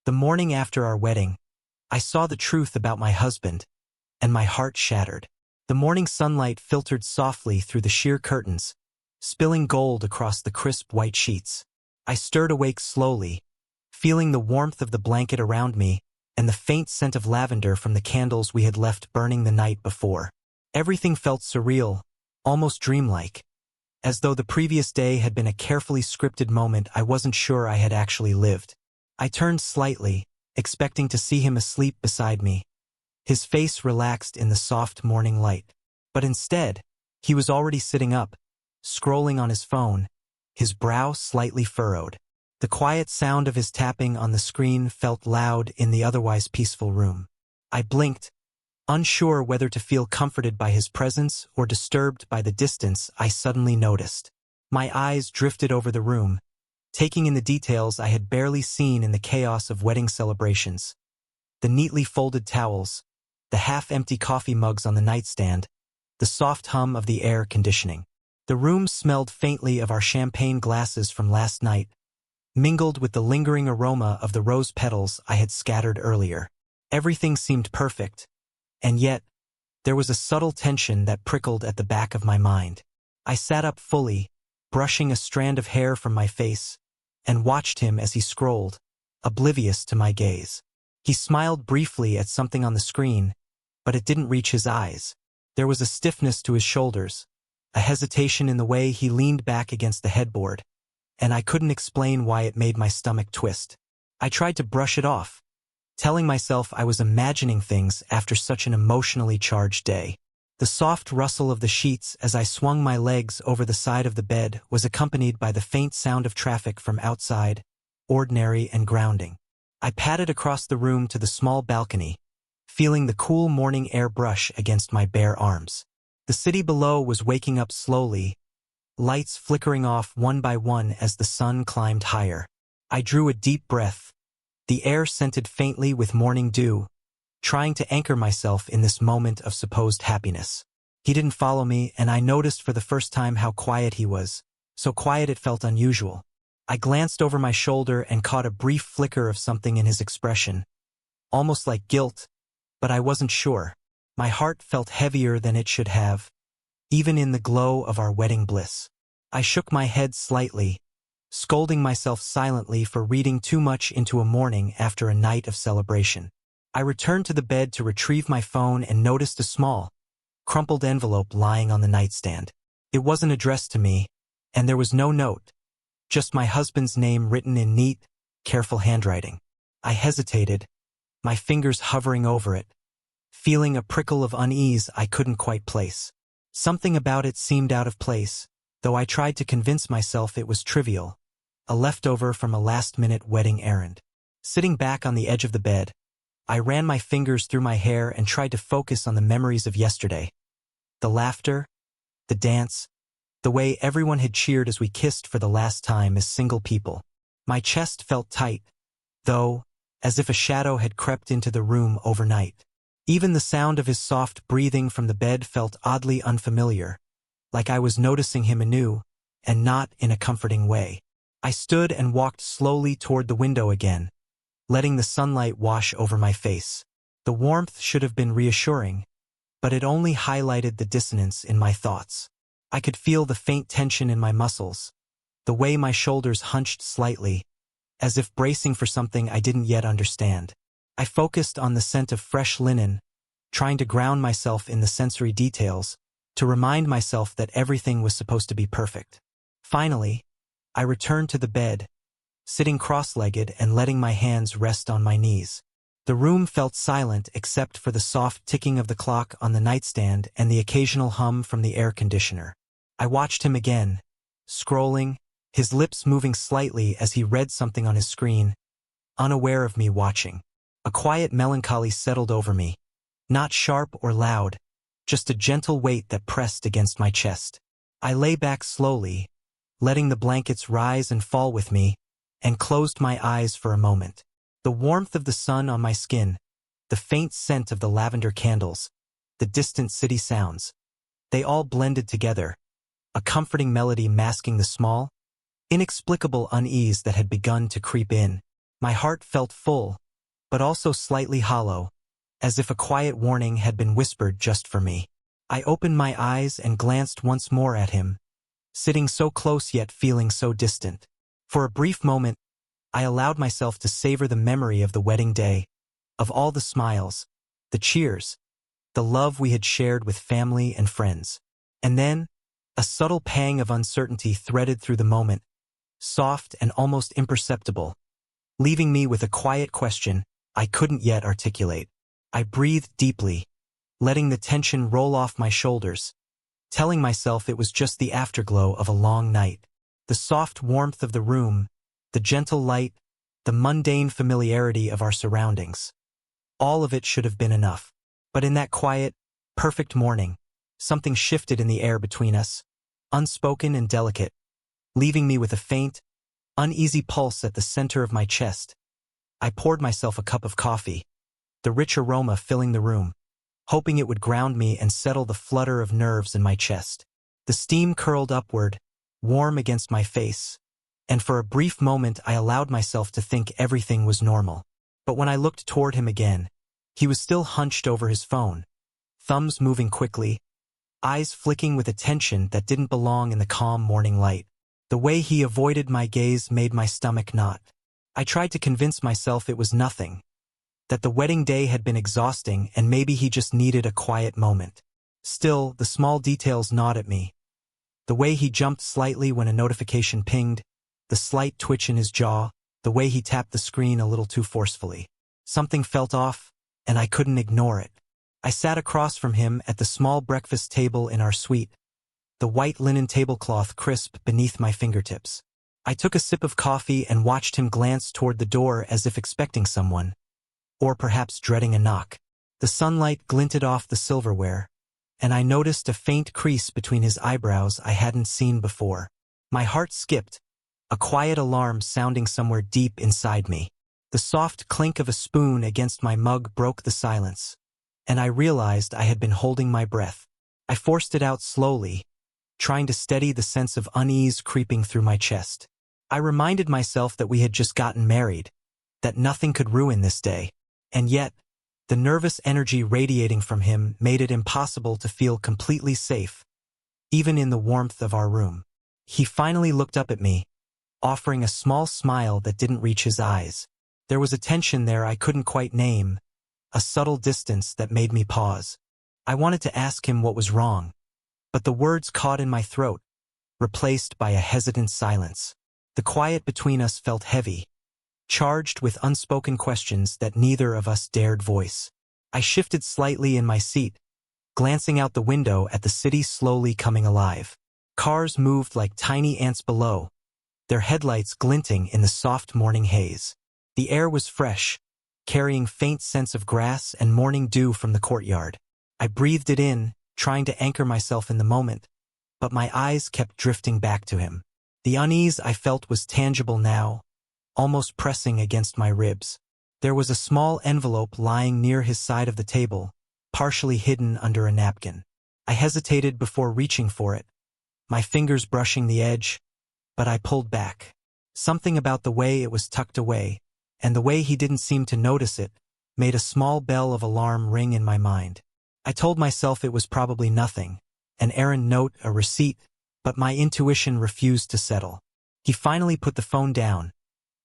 The morning after our wedding, I saw the truth about my husband, and my heart shattered. The morning sunlight filtered softly through the sheer curtains, spilling gold across the crisp white sheets. I stirred awake slowly, feeling the warmth of the blanket around me and the faint scent of lavender from the candles we had left burning the night before. Everything felt surreal, almost dreamlike, as though the previous day had been a carefully scripted moment I wasn't sure I had actually lived. I turned slightly, expecting to see him asleep beside me, his face relaxed in the soft morning light. But instead, he was already sitting up, scrolling on his phone, his brow slightly furrowed. The quiet sound of his tapping on the screen felt loud in the otherwise peaceful room. I blinked, unsure whether to feel comforted by his presence or disturbed by the distance I suddenly noticed. My eyes drifted over the room, taking in the details I had barely seen in the chaos of wedding celebrations. The neatly folded towels, the half-empty coffee mugs on the nightstand, the soft hum of the air conditioning. The room smelled faintly of our champagne glasses from last night, mingled with the lingering aroma of the rose petals I had scattered earlier. Everything seemed perfect, and yet, there was a subtle tension that prickled at the back of my mind. I sat up fully, brushing a strand of hair from my face, and watched him as he scrolled, oblivious to my gaze. He smiled briefly at something on the screen, but it didn't reach his eyes. There was a stiffness to his shoulders, a hesitation in the way he leaned back against the headboard, and I couldn't explain why it made my stomach twist. I tried to brush it off, telling myself I was imagining things after such an emotionally charged day. The soft rustle of the sheets as I swung my legs over the side of the bed was accompanied by the faint sound of traffic from outside, ordinary and grounding. I padded across the room to the small balcony, feeling the cool morning air brush against my bare arms. The city below was waking up slowly, lights flickering off one by one as the sun climbed higher. I drew a deep breath, the air scented faintly with morning dew, trying to anchor myself in this moment of supposed happiness. He didn't follow me, and I noticed for the first time how quiet he was, so quiet it felt unusual. I glanced over my shoulder and caught a brief flicker of something in his expression, almost like guilt, but I wasn't sure. My heart felt heavier than it should have, even in the glow of our wedding bliss. I shook my head slightly, scolding myself silently for reading too much into a morning after a night of celebration. I returned to the bed to retrieve my phone and noticed a small, crumpled envelope lying on the nightstand. It wasn't addressed to me, and there was no note, just my husband's name written in neat, careful handwriting. I hesitated, my fingers hovering over it, feeling a prickle of unease I couldn't quite place. Something about it seemed out of place, though I tried to convince myself it was trivial, a leftover from a last-minute wedding errand. Sitting back on the edge of the bed, I ran my fingers through my hair and tried to focus on the memories of yesterday. The laughter, the dance, the way everyone had cheered as we kissed for the last time as single people. My chest felt tight, though, as if a shadow had crept into the room overnight. Even the sound of his soft breathing from the bed felt oddly unfamiliar, like I was noticing him anew, and not in a comforting way. I stood and walked slowly toward the window again, letting the sunlight wash over my face. The warmth should have been reassuring, but it only highlighted the dissonance in my thoughts. I could feel the faint tension in my muscles, the way my shoulders hunched slightly, as if bracing for something I didn't yet understand. I focused on the scent of fresh linen, trying to ground myself in the sensory details, to remind myself that everything was supposed to be perfect. Finally, I returned to the bed, sitting cross-legged and letting my hands rest on my knees. The room felt silent except for the soft ticking of the clock on the nightstand and the occasional hum from the air conditioner. I watched him again, scrolling, his lips moving slightly as he read something on his screen, unaware of me watching. A quiet melancholy settled over me, not sharp or loud, just a gentle weight that pressed against my chest. I lay back slowly, letting the blankets rise and fall with me, and closed my eyes for a moment. The warmth of the sun on my skin, the faint scent of the lavender candles, the distant city sounds, they all blended together, a comforting melody masking the small, inexplicable unease that had begun to creep in. My heart felt full, but also slightly hollow, as if a quiet warning had been whispered just for me. I opened my eyes and glanced once more at him, sitting so close yet feeling so distant. For a brief moment, I allowed myself to savor the memory of the wedding day, of all the smiles, the cheers, the love we had shared with family and friends. And then, a subtle pang of uncertainty threaded through the moment, soft and almost imperceptible, leaving me with a quiet question I couldn't yet articulate. I breathed deeply, letting the tension roll off my shoulders, telling myself it was just the afterglow of a long night. The soft warmth of the room, the gentle light, the mundane familiarity of our surroundings. All of it should have been enough. But in that quiet, perfect morning, something shifted in the air between us, unspoken and delicate, leaving me with a faint, uneasy pulse at the center of my chest. I poured myself a cup of coffee, the rich aroma filling the room, hoping it would ground me and settle the flutter of nerves in my chest. The steam curled upward, warm against my face, and for a brief moment I allowed myself to think everything was normal. But when I looked toward him again, he was still hunched over his phone, thumbs moving quickly, eyes flicking with attention that didn't belong in the calm morning light. The way he avoided my gaze made my stomach knot. I tried to convince myself it was nothing, that the wedding day had been exhausting and maybe he just needed a quiet moment. Still, the small details gnawed at me. The way he jumped slightly when a notification pinged, the slight twitch in his jaw, the way he tapped the screen a little too forcefully. Something felt off, and I couldn't ignore it. I sat across from him at the small breakfast table in our suite, the white linen tablecloth crisp beneath my fingertips. I took a sip of coffee and watched him glance toward the door as if expecting someone, or perhaps dreading a knock. The sunlight glinted off the silverware, and I noticed a faint crease between his eyebrows I hadn't seen before. My heart skipped, a quiet alarm sounding somewhere deep inside me. The soft clink of a spoon against my mug broke the silence, and I realized I had been holding my breath. I forced it out slowly, trying to steady the sense of unease creeping through my chest. I reminded myself that we had just gotten married, that nothing could ruin this day, and yet, the nervous energy radiating from him made it impossible to feel completely safe, even in the warmth of our room. He finally looked up at me, offering a small smile that didn't reach his eyes. There was a tension there I couldn't quite name, a subtle distance that made me pause. I wanted to ask him what was wrong, but the words caught in my throat, replaced by a hesitant silence. The quiet between us felt heavy, charged with unspoken questions that neither of us dared voice. I shifted slightly in my seat, glancing out the window at the city slowly coming alive. Cars moved like tiny ants below, their headlights glinting in the soft morning haze. The air was fresh, carrying faint scents of grass and morning dew from the courtyard. I breathed it in, trying to anchor myself in the moment, but my eyes kept drifting back to him. The unease I felt was tangible now, almost pressing against my ribs. There was a small envelope lying near his side of the table, partially hidden under a napkin. I hesitated before reaching for it, my fingers brushing the edge, but I pulled back. Something about the way it was tucked away, and the way he didn't seem to notice it, made a small bell of alarm ring in my mind. I told myself it was probably nothing, an errand note, a receipt, but my intuition refused to settle. He finally put the phone down,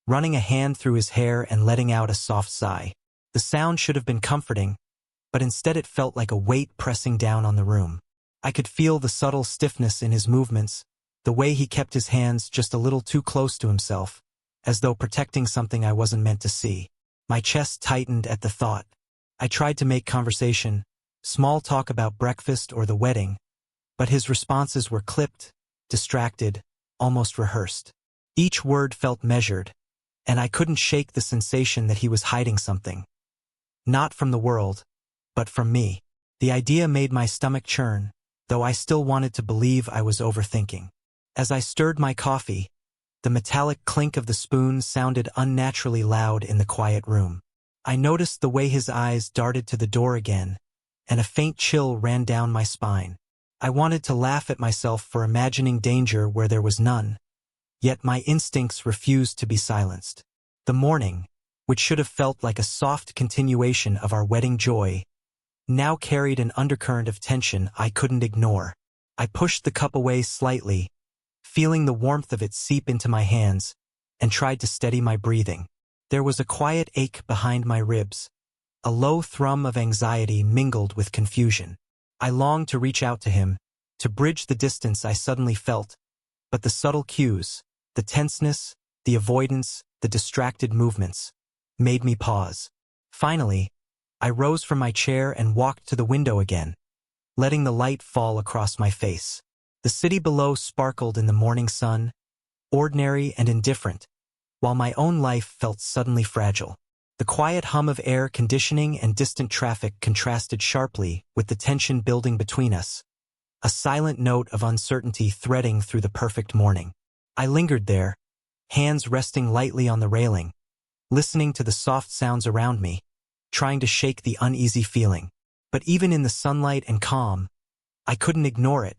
running a hand through his hair and letting out a soft sigh. The sound should have been comforting, but instead it felt like a weight pressing down on the room. I could feel the subtle stiffness in his movements, the way he kept his hands just a little too close to himself, as though protecting something I wasn't meant to see. My chest tightened at the thought. I tried to make conversation, small talk about breakfast or the wedding, but his responses were clipped, distracted, almost rehearsed. Each word felt measured, and I couldn't shake the sensation that he was hiding something. Not from the world, but from me. The idea made my stomach churn, though I still wanted to believe I was overthinking. As I stirred my coffee, the metallic clink of the spoon sounded unnaturally loud in the quiet room. I noticed the way his eyes darted to the door again, and a faint chill ran down my spine. I wanted to laugh at myself for imagining danger where there was none, yet my instincts refused to be silenced. The morning, which should have felt like a soft continuation of our wedding joy, now carried an undercurrent of tension I couldn't ignore. I pushed the cup away slightly, feeling the warmth of it seep into my hands, and tried to steady my breathing. There was a quiet ache behind my ribs, a low thrum of anxiety mingled with confusion. I longed to reach out to him, to bridge the distance I suddenly felt, but the subtle cues, the tenseness, the avoidance, the distracted movements, made me pause. Finally, I rose from my chair and walked to the window again, letting the light fall across my face. The city below sparkled in the morning sun, ordinary and indifferent, while my own life felt suddenly fragile. The quiet hum of air conditioning and distant traffic contrasted sharply with the tension building between us, a silent note of uncertainty threading through the perfect morning. I lingered there, hands resting lightly on the railing, listening to the soft sounds around me, trying to shake the uneasy feeling. But even in the sunlight and calm, I couldn't ignore it.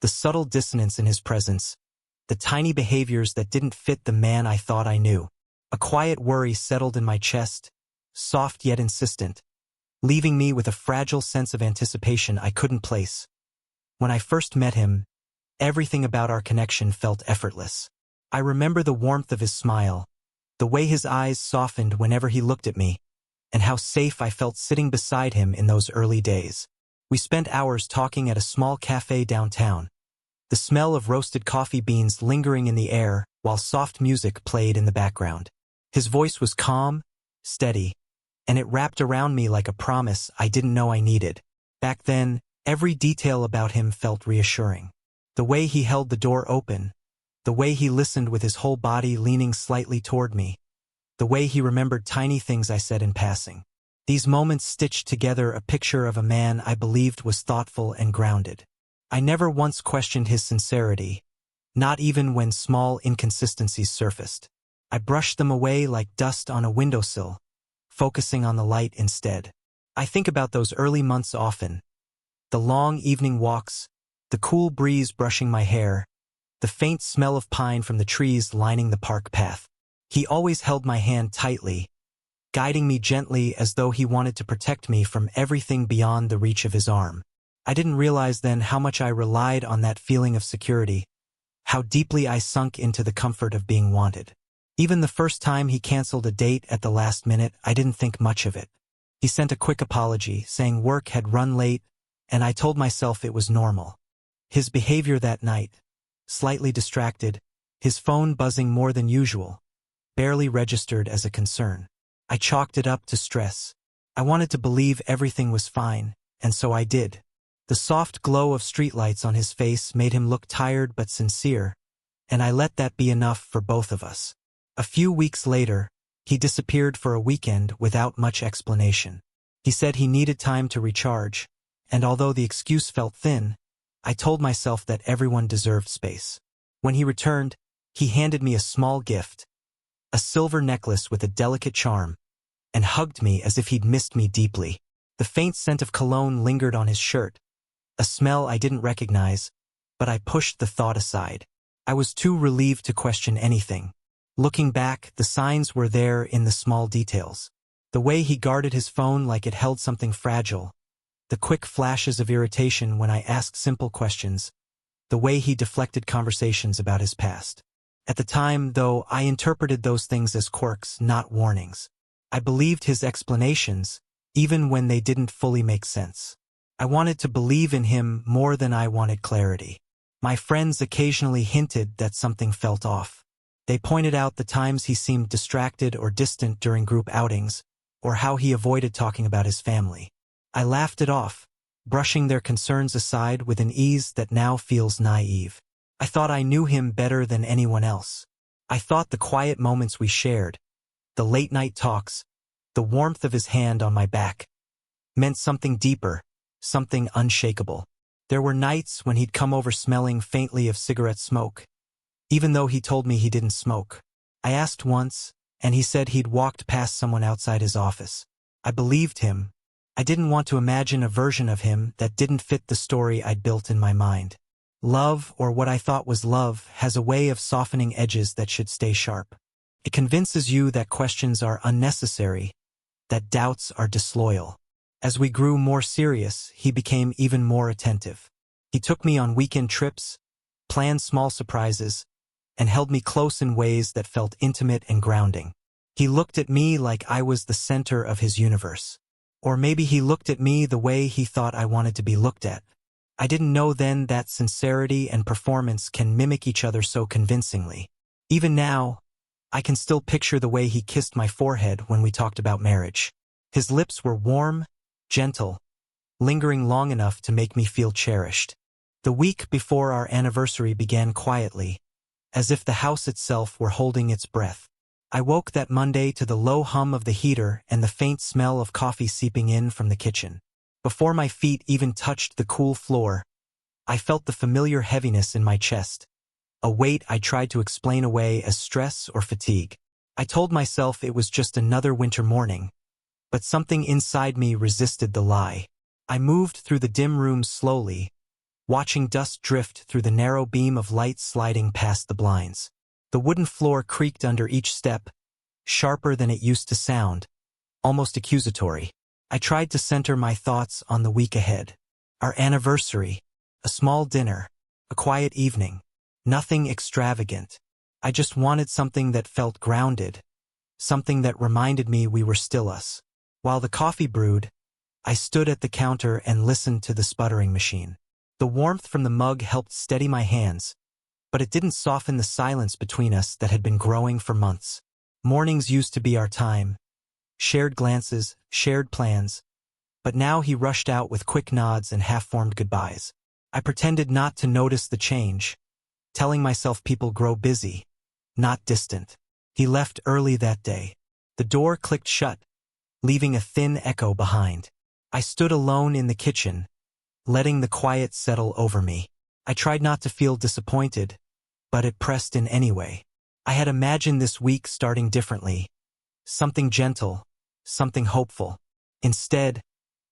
The subtle dissonance in his presence, the tiny behaviors that didn't fit the man I thought I knew. A quiet worry settled in my chest, soft yet insistent, leaving me with a fragile sense of anticipation I couldn't place. When I first met him, everything about our connection felt effortless. I remember the warmth of his smile, the way his eyes softened whenever he looked at me, and how safe I felt sitting beside him in those early days. We spent hours talking at a small cafe downtown, the smell of roasted coffee beans lingering in the air while soft music played in the background. His voice was calm, steady, and it wrapped around me like a promise I didn't know I needed. Back then, every detail about him felt reassuring. The way he held the door open, the way he listened with his whole body leaning slightly toward me, the way he remembered tiny things I said in passing. These moments stitched together a picture of a man I believed was thoughtful and grounded. I never once questioned his sincerity, not even when small inconsistencies surfaced. I brushed them away like dust on a windowsill, focusing on the light instead. I think about those early months often. The long evening walks, the cool breeze brushing my hair, the faint smell of pine from the trees lining the park path. He always held my hand tightly, guiding me gently as though he wanted to protect me from everything beyond the reach of his arm. I didn't realize then how much I relied on that feeling of security, how deeply I sunk into the comfort of being wanted. Even the first time he canceled a date at the last minute, I didn't think much of it. He sent a quick apology, saying work had run late, and I told myself it was normal. His behavior that night, slightly distracted, his phone buzzing more than usual, barely registered as a concern. I chalked it up to stress. I wanted to believe everything was fine, and so I did. The soft glow of streetlights on his face made him look tired but sincere, and I let that be enough for both of us. A few weeks later, he disappeared for a weekend without much explanation. He said he needed time to recharge, and although the excuse felt thin, I told myself that everyone deserved space. When he returned, he handed me a small gift, a silver necklace with a delicate charm, and hugged me as if he'd missed me deeply. The faint scent of cologne lingered on his shirt, a smell I didn't recognize, but I pushed the thought aside. I was too relieved to question anything. Looking back, the signs were there in the small details. The way he guarded his phone like it held something fragile, the quick flashes of irritation when I asked simple questions, the way he deflected conversations about his past. At the time, though, I interpreted those things as quirks, not warnings. I believed his explanations, even when they didn't fully make sense. I wanted to believe in him more than I wanted clarity. My friends occasionally hinted that something felt off. They pointed out the times he seemed distracted or distant during group outings, or how he avoided talking about his family. I laughed it off, brushing their concerns aside with an ease that now feels naive. I thought I knew him better than anyone else. I thought the quiet moments we shared, the late-night talks, the warmth of his hand on my back, meant something deeper, something unshakable. There were nights when he'd come over smelling faintly of cigarette smoke, even though he told me he didn't smoke. I asked once, and he said he'd walked past someone outside his office. I believed him. I didn't want to imagine a version of him that didn't fit the story I'd built in my mind. Love, or what I thought was love, has a way of softening edges that should stay sharp. It convinces you that questions are unnecessary, that doubts are disloyal. As we grew more serious, he became even more attentive. He took me on weekend trips, planned small surprises, and held me close in ways that felt intimate and grounding. He looked at me like I was the center of his universe. Or maybe he looked at me the way he thought I wanted to be looked at. I didn't know then that sincerity and performance can mimic each other so convincingly. Even now, I can still picture the way he kissed my forehead when we talked about marriage. His lips were warm, gentle, lingering long enough to make me feel cherished. The week before our anniversary began quietly, as if the house itself were holding its breath. I woke that Monday to the low hum of the heater and the faint smell of coffee seeping in from the kitchen. Before my feet even touched the cool floor, I felt the familiar heaviness in my chest, a weight I tried to explain away as stress or fatigue. I told myself it was just another winter morning, but something inside me resisted the lie. I moved through the dim room slowly, watching dust drift through the narrow beam of light sliding past the blinds. The wooden floor creaked under each step, sharper than it used to sound, almost accusatory. I tried to center my thoughts on the week ahead. Our anniversary, a small dinner, a quiet evening, nothing extravagant. I just wanted something that felt grounded, something that reminded me we were still us. While the coffee brewed, I stood at the counter and listened to the sputtering machine. The warmth from the mug helped steady my hands, but it didn't soften the silence between us that had been growing for months. Mornings used to be our time, shared glances, shared plans, but now he rushed out with quick nods and half-formed goodbyes. I pretended not to notice the change, telling myself people grow busy, not distant. He left early that day. The door clicked shut, leaving a thin echo behind. I stood alone in the kitchen, letting the quiet settle over me. I tried not to feel disappointed, but it pressed in anyway. I had imagined this week starting differently, something gentle, something hopeful. Instead,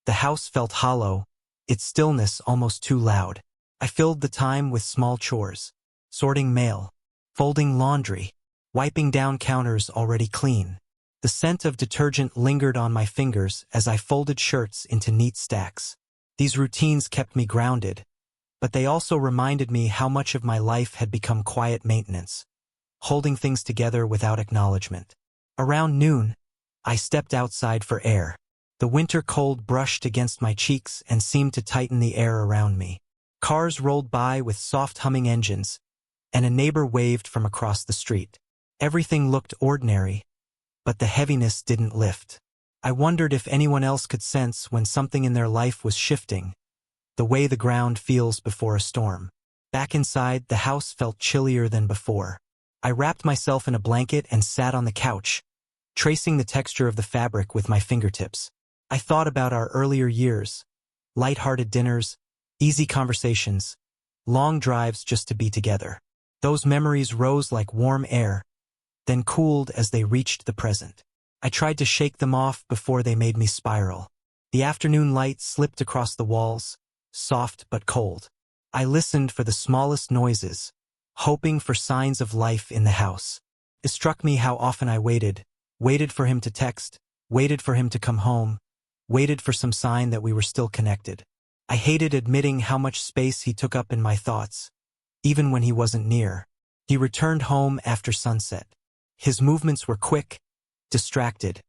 the house felt hollow, its stillness almost too loud. I filled the time with small chores, sorting mail, folding laundry, wiping down counters already clean. The scent of detergent lingered on my fingers as I folded shirts into neat stacks. These routines kept me grounded, but they also reminded me how much of my life had become quiet maintenance, holding things together without acknowledgement. Around noon, I stepped outside for air. The winter cold brushed against my cheeks and seemed to tighten the air around me. Cars rolled by with soft humming engines, and a neighbor waved from across the street. Everything looked ordinary, but the heaviness didn't lift. I wondered if anyone else could sense when something in their life was shifting, the way the ground feels before a storm. Back inside, the house felt chillier than before. I wrapped myself in a blanket and sat on the couch, tracing the texture of the fabric with my fingertips. I thought about our earlier years, light-hearted dinners, easy conversations, long drives just to be together. Those memories rose like warm air, then cooled as they reached the present. I tried to shake them off before they made me spiral. The afternoon light slipped across the walls, soft but cold. I listened for the smallest noises, hoping for signs of life in the house. It struck me how often I waited for him to text, waited for him to come home, waited for some sign that we were still connected. I hated admitting how much space he took up in my thoughts, even when he wasn't near. He returned home after sunset. His movements were quick, distracted,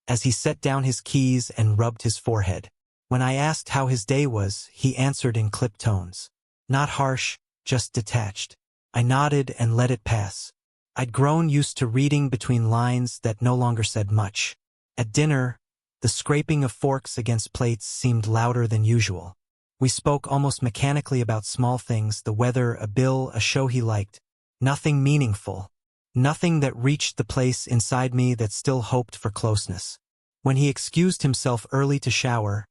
as he set down his keys and rubbed his forehead. When I asked how his day was, he answered in clipped tones. Not harsh, just detached. I nodded and let it pass. I'd grown used to reading between lines that no longer said much. At dinner, the scraping of forks against plates seemed louder than usual. We spoke almost mechanically about small things, the weather, a bill, a show he liked. Nothing meaningful. Nothing that reached the place inside me that still hoped for closeness. When he excused himself early to shower,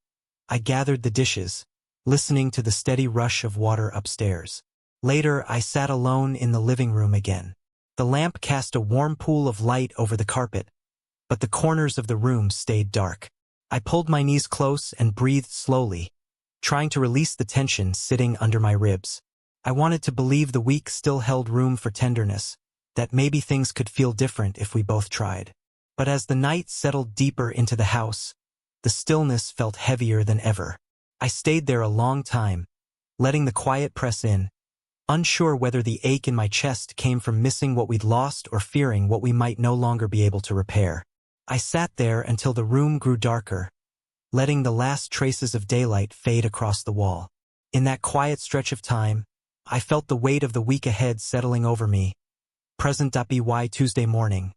I gathered the dishes, listening to the steady rush of water upstairs. Later, I sat alone in the living room again. The lamp cast a warm pool of light over the carpet, but the corners of the room stayed dark. I pulled my knees close and breathed slowly, trying to release the tension sitting under my ribs. I wanted to believe the week still held room for tenderness, that maybe things could feel different if we both tried. But as the night settled deeper into the house, the stillness felt heavier than ever. I stayed there a long time, letting the quiet press in, unsure whether the ache in my chest came from missing what we'd lost or fearing what we might no longer be able to repair. I sat there until the room grew darker, letting the last traces of daylight fade across the wall. In that quiet stretch of time, I felt the weight of the week ahead settling over me. Present.by Tuesday morning.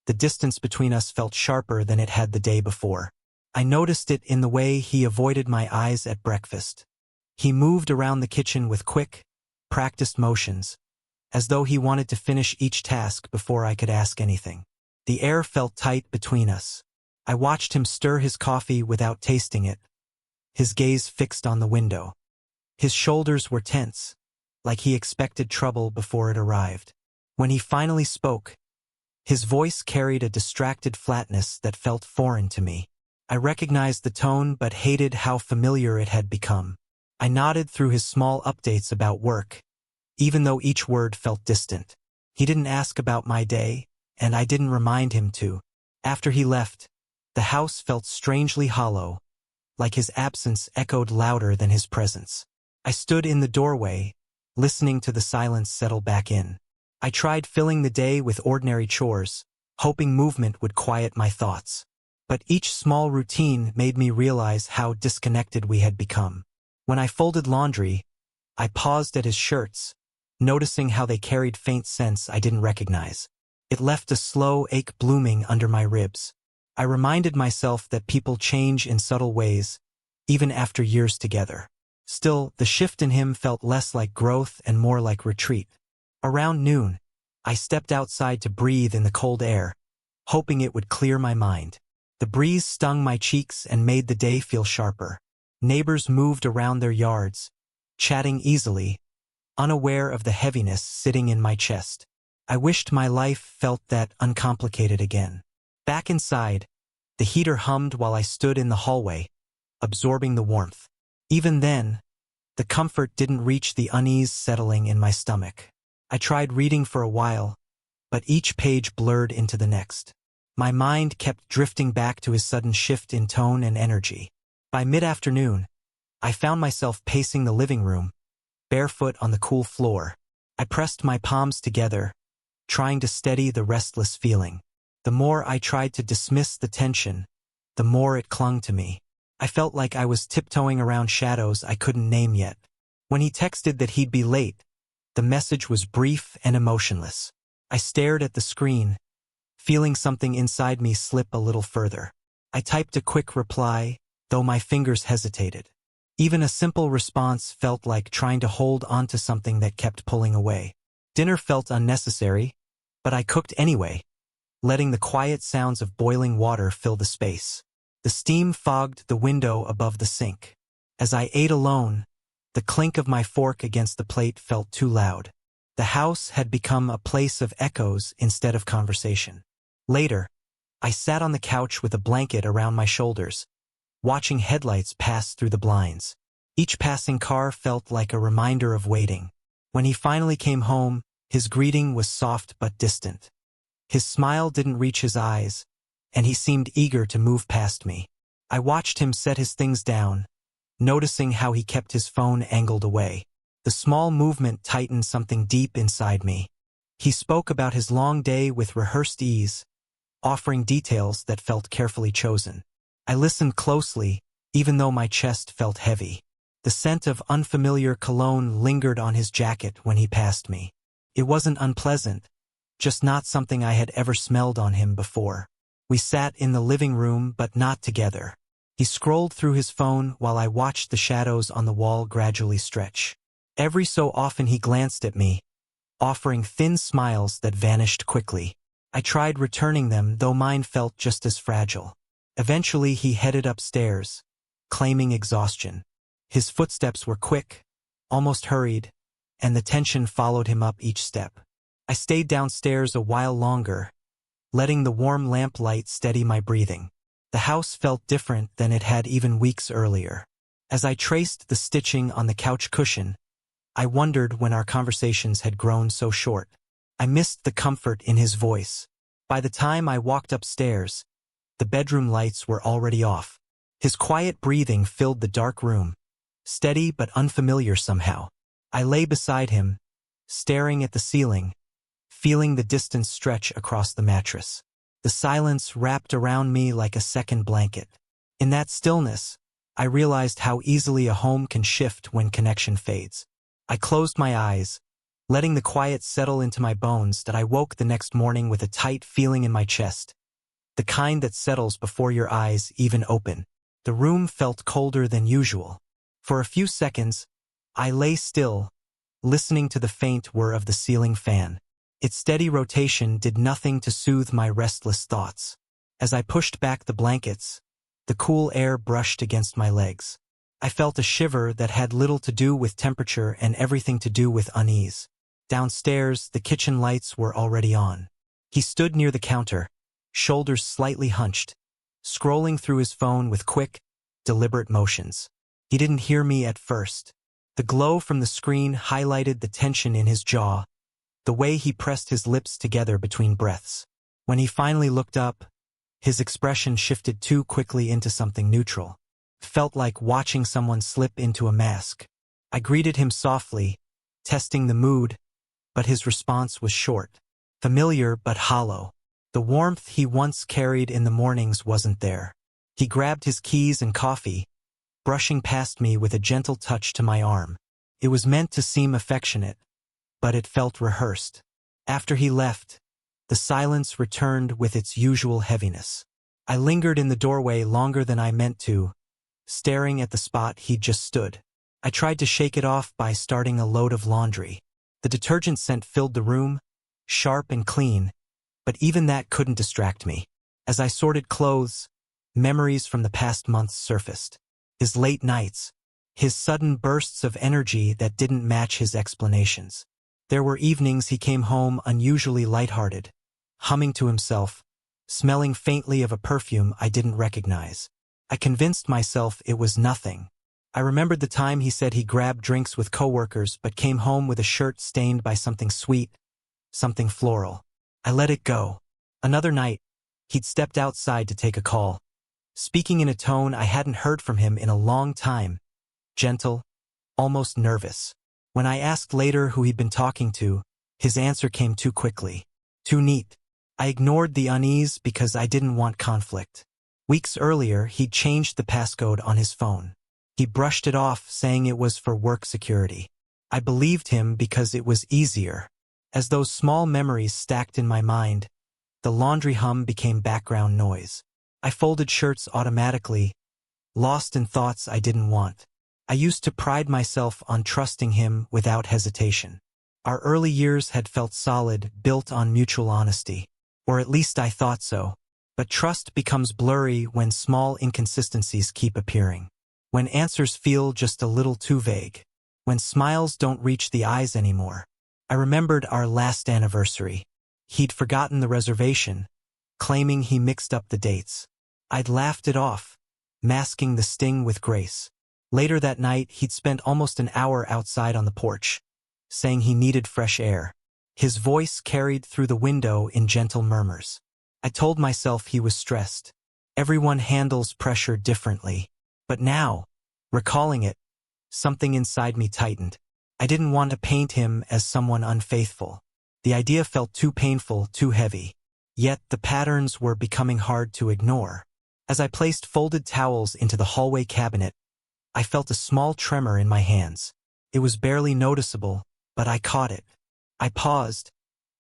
The distance between us felt sharper than it had the day before. I noticed it in the way he avoided my eyes at breakfast. He moved around the kitchen with quick, practiced motions, as though he wanted to finish each task before I could ask anything. The air felt tight between us. I watched him stir his coffee without tasting it, his gaze fixed on the window. His shoulders were tense, like he expected trouble before it arrived. When he finally spoke, his voice carried a distracted flatness that felt foreign to me. I recognized the tone but hated how familiar it had become. I nodded through his small updates about work, even though each word felt distant. He didn't ask about my day, and I didn't remind him to. After he left, the house felt strangely hollow, like his absence echoed louder than his presence. I stood in the doorway, listening to the silence settle back in. I tried filling the day with ordinary chores, hoping movement would quiet my thoughts. But each small routine made me realize how disconnected we had become. When I folded laundry, I paused at his shirts, noticing how they carried faint scents I didn't recognize. It left a slow ache blooming under my ribs. I reminded myself that people change in subtle ways, even after years together. Still, the shift in him felt less like growth and more like retreat. Around noon, I stepped outside to breathe in the cold air, hoping it would clear my mind. The breeze stung my cheeks and made the day feel sharper. Neighbors moved around their yards, chatting easily, unaware of the heaviness sitting in my chest. I wished my life felt that uncomplicated again. Back inside, the heater hummed while I stood in the hallway, absorbing the warmth. Even then, the comfort didn't reach the unease settling in my stomach. I tried reading for a while, but each page blurred into the next. My mind kept drifting back to his sudden shift in tone and energy. By mid-afternoon, I found myself pacing the living room, barefoot on the cool floor. I pressed my palms together, trying to steady the restless feeling. The more I tried to dismiss the tension, the more it clung to me. I felt like I was tiptoeing around shadows I couldn't name yet. When he texted that he'd be late, the message was brief and emotionless. I stared at the screen, feeling something inside me slip a little further. I typed a quick reply, though my fingers hesitated. Even a simple response felt like trying to hold onto something that kept pulling away. Dinner felt unnecessary, but I cooked anyway, letting the quiet sounds of boiling water fill the space. The steam fogged the window above the sink. As I ate alone, the clink of my fork against the plate felt too loud. The house had become a place of echoes instead of conversation. Later, I sat on the couch with a blanket around my shoulders, watching headlights pass through the blinds. Each passing car felt like a reminder of waiting. When he finally came home, his greeting was soft but distant. His smile didn't reach his eyes, and he seemed eager to move past me. I watched him set his things down, noticing how he kept his phone angled away. The small movement tightened something deep inside me. He spoke about his long day with rehearsed ease, offering details that felt carefully chosen. I listened closely, even though my chest felt heavy. The scent of unfamiliar cologne lingered on his jacket when he passed me. It wasn't unpleasant, just not something I had ever smelled on him before. We sat in the living room, but not together. He scrolled through his phone while I watched the shadows on the wall gradually stretch. Every so often he glanced at me, offering thin smiles that vanished quickly. I tried returning them, though mine felt just as fragile. Eventually he headed upstairs, claiming exhaustion. His footsteps were quick, almost hurried, and the tension followed him up each step. I stayed downstairs a while longer, letting the warm lamplight steady my breathing. The house felt different than it had even weeks earlier. As I traced the stitching on the couch cushion, I wondered when our conversations had grown so short. I missed the comfort in his voice. By the time I walked upstairs, the bedroom lights were already off. His quiet breathing filled the dark room, steady but unfamiliar somehow. I lay beside him, staring at the ceiling, feeling the distance stretch across the mattress. The silence wrapped around me like a second blanket. In that stillness, I realized how easily a home can shift when connection fades. I closed my eyes, letting the quiet settle into my bones that I woke the next morning with a tight feeling in my chest, the kind that settles before your eyes even open. The room felt colder than usual. For a few seconds, I lay still, listening to the faint whir of the ceiling fan. Its steady rotation did nothing to soothe my restless thoughts. As I pushed back the blankets, the cool air brushed against my legs. I felt a shiver that had little to do with temperature and everything to do with unease. Downstairs, the kitchen lights were already on. He stood near the counter, shoulders slightly hunched, scrolling through his phone with quick, deliberate motions. He didn't hear me at first. The glow from the screen highlighted the tension in his jaw, the way he pressed his lips together between breaths. When he finally looked up, his expression shifted too quickly into something neutral. It felt like watching someone slip into a mask. I greeted him softly, testing the mood, but his response was short, familiar but hollow. The warmth he once carried in the mornings wasn't there. He grabbed his keys and coffee, brushing past me with a gentle touch to my arm. It was meant to seem affectionate, but it felt rehearsed. After he left, the silence returned with its usual heaviness. I lingered in the doorway longer than I meant to, staring at the spot he'd just stood. I tried to shake it off by starting a load of laundry. The detergent scent filled the room, sharp and clean, but even that couldn't distract me. As I sorted clothes, memories from the past months surfaced. His late nights, his sudden bursts of energy that didn't match his explanations. There were evenings he came home unusually lighthearted, humming to himself, smelling faintly of a perfume I didn't recognize. I convinced myself it was nothing. I remembered the time he said he grabbed drinks with coworkers but came home with a shirt stained by something sweet, something floral. I let it go. Another night, he'd stepped outside to take a call, speaking in a tone I hadn't heard from him in a long time, gentle, almost nervous. When I asked later who he'd been talking to, his answer came too quickly. Too neat. I ignored the unease because I didn't want conflict. Weeks earlier, he'd changed the passcode on his phone. He brushed it off, saying it was for work security. I believed him because it was easier. As those small memories stacked in my mind, the laundry hum became background noise. I folded shirts automatically, lost in thoughts I didn't want. I used to pride myself on trusting him without hesitation. Our early years had felt solid, built on mutual honesty. Or at least I thought so. But trust becomes blurry when small inconsistencies keep appearing. When answers feel just a little too vague. When smiles don't reach the eyes anymore. I remembered our last anniversary. He'd forgotten the reservation, claiming he mixed up the dates. I'd laughed it off, masking the sting with grace. Later that night, he'd spent almost an hour outside on the porch, saying he needed fresh air. His voice carried through the window in gentle murmurs. I told myself he was stressed. Everyone handles pressure differently. But now, recalling it, something inside me tightened. I didn't want to paint him as someone unfaithful. The idea felt too painful, too heavy. Yet the patterns were becoming hard to ignore. As I placed folded towels into the hallway cabinet, I felt a small tremor in my hands. It was barely noticeable, but I caught it. I paused,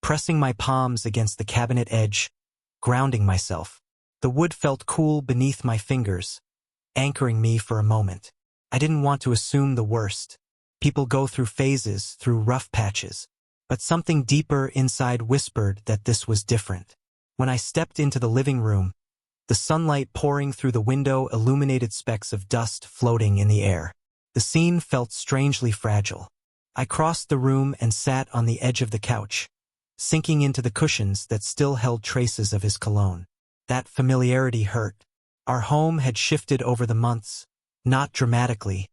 pressing my palms against the cabinet edge, grounding myself. The wood felt cool beneath my fingers, anchoring me for a moment. I didn't want to assume the worst. People go through phases, through rough patches. But something deeper inside whispered that this was different. When I stepped into the living room, the sunlight pouring through the window illuminated specks of dust floating in the air. The scene felt strangely fragile. I crossed the room and sat on the edge of the couch, sinking into the cushions that still held traces of his cologne. That familiarity hurt. Our home had shifted over the months, not dramatically,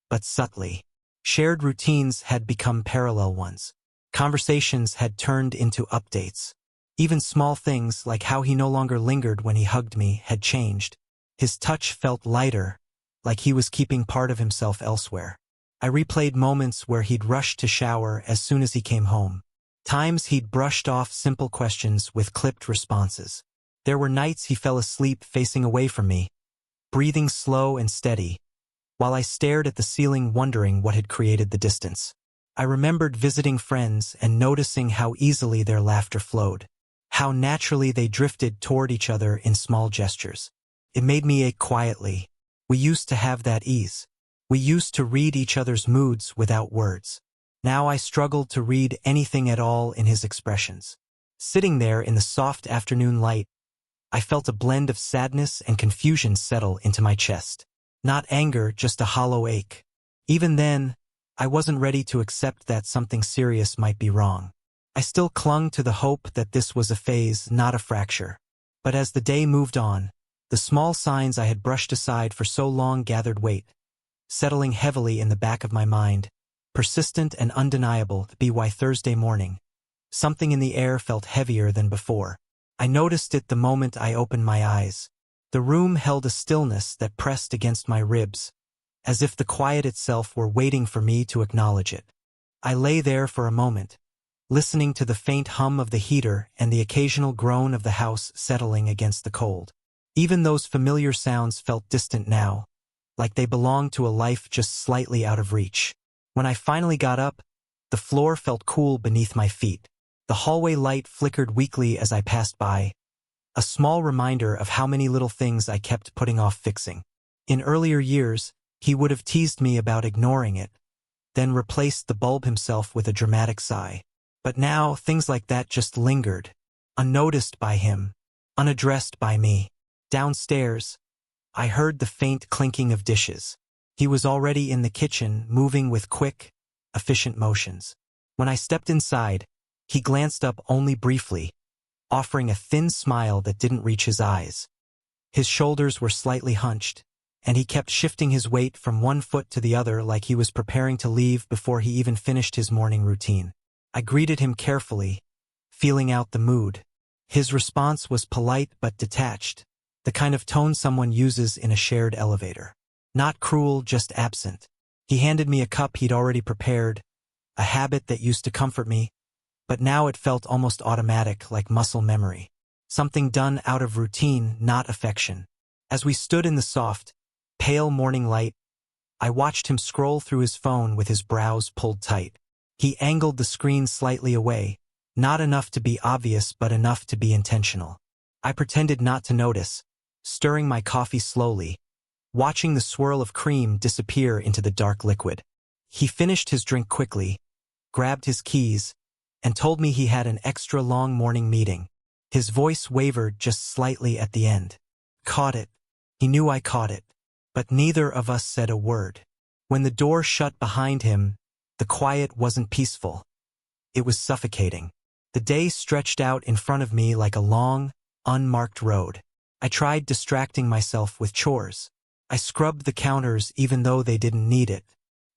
but subtly. Shared routines had become parallel ones. Conversations had turned into updates. Even small things like how he no longer lingered when he hugged me had changed. His touch felt lighter, like he was keeping part of himself elsewhere. I replayed moments where he'd rushed to shower as soon as he came home. Times he'd brushed off simple questions with clipped responses. There were nights he fell asleep facing away from me, breathing slow and steady, while I stared at the ceiling wondering what had created the distance. I remembered visiting friends and noticing how easily their laughter flowed, how naturally they drifted toward each other in small gestures. It made me ache quietly. We used to have that ease. We used to read each other's moods without words. Now I struggled to read anything at all in his expressions. Sitting there in the soft afternoon light, I felt a blend of sadness and confusion settle into my chest. Not anger, just a hollow ache. Even then, I wasn't ready to accept that something serious might be wrong. I still clung to the hope that this was a phase, not a fracture. But as the day moved on, the small signs I had brushed aside for so long gathered weight, settling heavily in the back of my mind, persistent and undeniable. By Thursday morning, something in the air felt heavier than before. I noticed it the moment I opened my eyes. The room held a stillness that pressed against my ribs, as if the quiet itself were waiting for me to acknowledge it. I lay there for a moment, listening to the faint hum of the heater and the occasional groan of the house settling against the cold. Even those familiar sounds felt distant now, like they belonged to a life just slightly out of reach. When I finally got up, the floor felt cool beneath my feet. The hallway light flickered weakly as I passed by, a small reminder of how many little things I kept putting off fixing. In earlier years, he would have teased me about ignoring it, then replaced the bulb himself with a dramatic sigh. But now, things like that just lingered, unnoticed by him, unaddressed by me. Downstairs, I heard the faint clinking of dishes. He was already in the kitchen, moving with quick, efficient motions. When I stepped inside, he glanced up only briefly, offering a thin smile that didn't reach his eyes. His shoulders were slightly hunched, and he kept shifting his weight from one foot to the other like he was preparing to leave before he even finished his morning routine. I greeted him carefully, feeling out the mood. His response was polite but detached, the kind of tone someone uses in a shared elevator. Not cruel, just absent. He handed me a cup he'd already prepared, a habit that used to comfort me, but now it felt almost automatic, like muscle memory. Something done out of routine, not affection. As we stood in the soft, pale morning light, I watched him scroll through his phone with his brows pulled tight. He angled the screen slightly away, not enough to be obvious but enough to be intentional. I pretended not to notice, stirring my coffee slowly, watching the swirl of cream disappear into the dark liquid. He finished his drink quickly, grabbed his keys, and told me he had an extra long morning meeting. His voice wavered just slightly at the end. Caught it. He knew I caught it. But neither of us said a word. When the door shut behind him, the quiet wasn't peaceful. It was suffocating. The day stretched out in front of me like a long, unmarked road. I tried distracting myself with chores. I scrubbed the counters even though they didn't need it.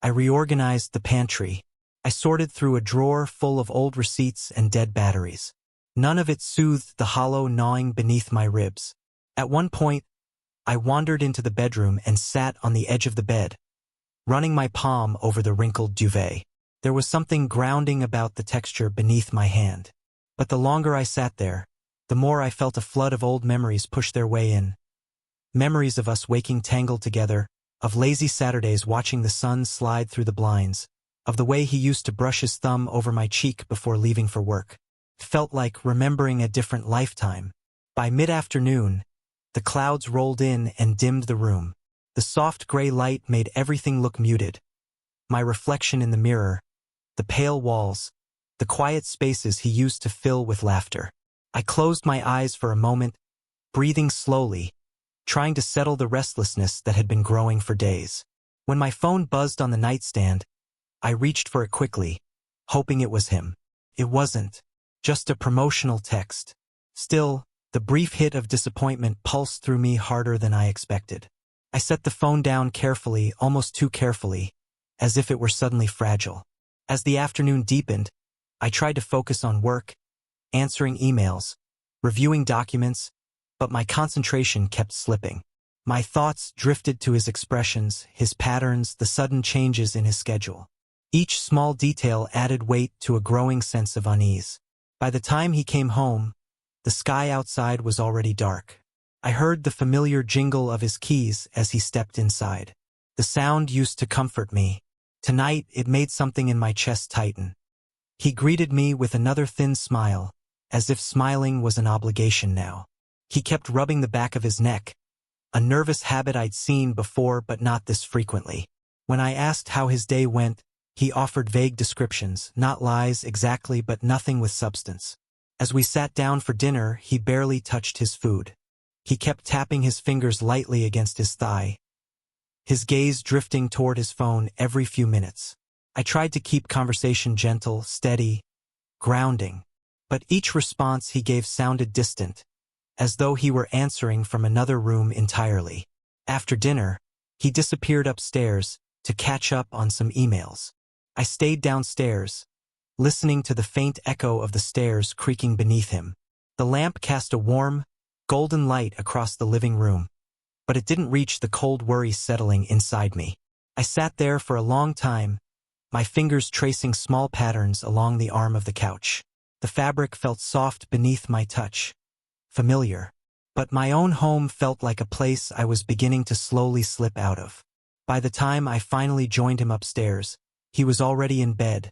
I reorganized the pantry. I sorted through a drawer full of old receipts and dead batteries. None of it soothed the hollow gnawing beneath my ribs. At one point, I wandered into the bedroom and sat on the edge of the bed, running my palm over the wrinkled duvet. There was something grounding about the texture beneath my hand. But the longer I sat there, the more I felt a flood of old memories push their way in. Memories of us waking tangled together, of lazy Saturdays watching the sun slide through the blinds, of the way he used to brush his thumb over my cheek before leaving for work. It felt like remembering a different lifetime. By mid-afternoon, the clouds rolled in and dimmed the room. The soft gray light made everything look muted. My reflection in the mirror, the pale walls, the quiet spaces he used to fill with laughter. I closed my eyes for a moment, breathing slowly, trying to settle the restlessness that had been growing for days. When my phone buzzed on the nightstand, I reached for it quickly, hoping it was him. It wasn't. Just a promotional text. Still, the brief hit of disappointment pulsed through me harder than I expected. I set the phone down carefully, almost too carefully, as if it were suddenly fragile. As the afternoon deepened, I tried to focus on work, answering emails, reviewing documents, but my concentration kept slipping. My thoughts drifted to his expressions, his patterns, the sudden changes in his schedule. Each small detail added weight to a growing sense of unease. By the time he came home, the sky outside was already dark. I heard the familiar jingle of his keys as he stepped inside. The sound used to comfort me. Tonight, it made something in my chest tighten. He greeted me with another thin smile, as if smiling was an obligation now. He kept rubbing the back of his neck, a nervous habit I'd seen before but not this frequently. When I asked how his day went, he offered vague descriptions, not lies exactly but nothing with substance. As we sat down for dinner, he barely touched his food. He kept tapping his fingers lightly against his thigh, his gaze drifting toward his phone every few minutes. I tried to keep conversation gentle, steady, grounding, but each response he gave sounded distant, as though he were answering from another room entirely. After dinner, he disappeared upstairs to catch up on some emails. I stayed downstairs, listening to the faint echo of the stairs creaking beneath him. The lamp cast a warm, golden light across the living room, but it didn't reach the cold worry settling inside me. I sat there for a long time, my fingers tracing small patterns along the arm of the couch. The fabric felt soft beneath my touch, familiar, but my own home felt like a place I was beginning to slowly slip out of. By the time I finally joined him upstairs, he was already in bed,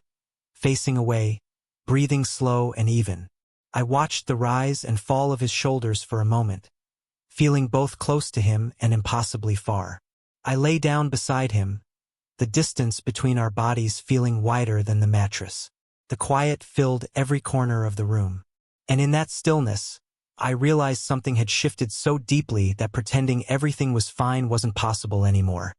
facing away, breathing slow and even. I watched the rise and fall of his shoulders for a moment, feeling both close to him and impossibly far. I lay down beside him, the distance between our bodies feeling wider than the mattress. The quiet filled every corner of the room. And in that stillness, I realized something had shifted so deeply that pretending everything was fine wasn't possible anymore.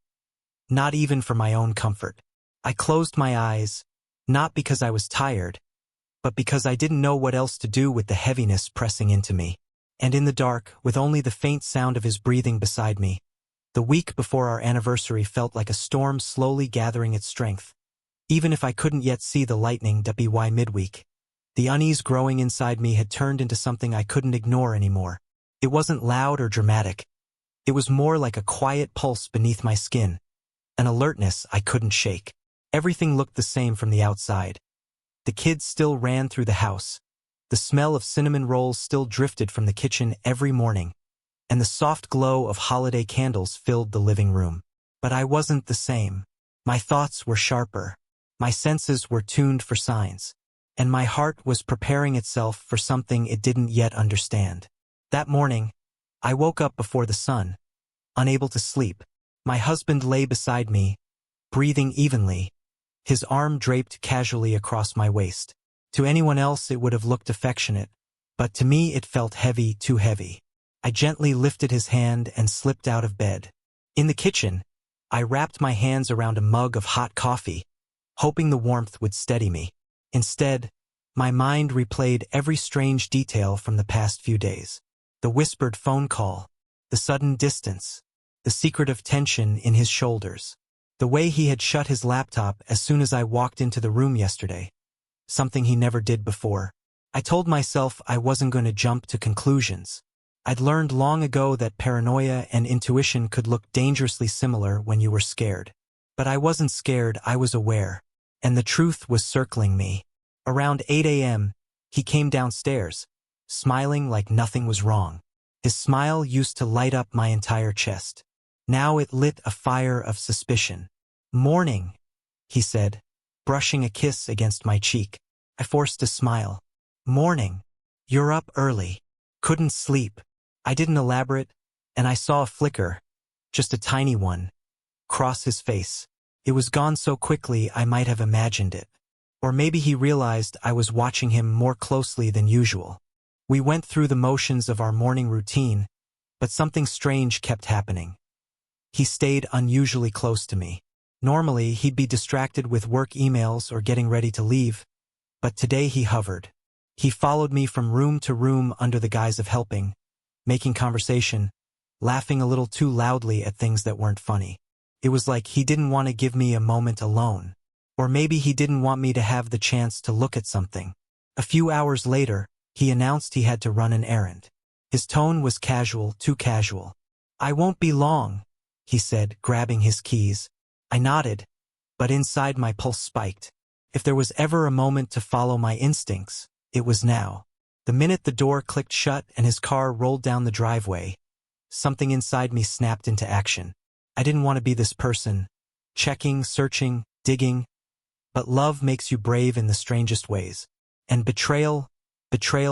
Not even for my own comfort. I closed my eyes, not because I was tired, but because I didn't know what else to do with the heaviness pressing into me. And in the dark, with only the faint sound of his breathing beside me, the week before our anniversary felt like a storm slowly gathering its strength. Even if I couldn't yet see the lightning by midweek, the unease growing inside me had turned into something I couldn't ignore anymore. It wasn't loud or dramatic. It was more like a quiet pulse beneath my skin, an alertness I couldn't shake. Everything looked the same from the outside. The kids still ran through the house. The smell of cinnamon rolls still drifted from the kitchen every morning, and the soft glow of holiday candles filled the living room. But I wasn't the same. My thoughts were sharper. My senses were tuned for signs, and my heart was preparing itself for something it didn't yet understand. That morning, I woke up before the sun, unable to sleep. My husband lay beside me, breathing evenly, his arm draped casually across my waist. To anyone else it would have looked affectionate, but to me it felt heavy, too heavy. I gently lifted his hand and slipped out of bed. In the kitchen, I wrapped my hands around a mug of hot coffee, hoping the warmth would steady me. Instead, my mind replayed every strange detail from the past few days. The whispered phone call, the sudden distance, the secretive tension in his shoulders, the way he had shut his laptop as soon as I walked into the room yesterday, something he never did before. I told myself I wasn't going to jump to conclusions. I'd learned long ago that paranoia and intuition could look dangerously similar when you were scared. But I wasn't scared, I was aware. And the truth was circling me. Around 8 a.m., he came downstairs, smiling like nothing was wrong. His smile used to light up my entire chest. Now it lit a fire of suspicion. "Morning," he said, brushing a kiss against my cheek. I forced a smile. "Morning. You're up early. Couldn't sleep." I didn't elaborate, and I saw a flicker, just a tiny one, cross his face. It was gone so quickly I might have imagined it. Or maybe he realized I was watching him more closely than usual. We went through the motions of our morning routine, but something strange kept happening. He stayed unusually close to me. Normally, he'd be distracted with work emails or getting ready to leave, but today he hovered. He followed me from room to room under the guise of helping, making conversation, laughing a little too loudly at things that weren't funny. It was like he didn't want to give me a moment alone. Or maybe he didn't want me to have the chance to look at something. A few hours later, he announced he had to run an errand. His tone was casual, too casual. "I won't be long," he said, grabbing his keys. I nodded, but inside my pulse spiked. If there was ever a moment to follow my instincts, it was now. The minute the door clicked shut and his car rolled down the driveway, something inside me snapped into action. I didn't want to be this person, checking, searching, digging, but love makes you brave in the strangest ways. And betrayal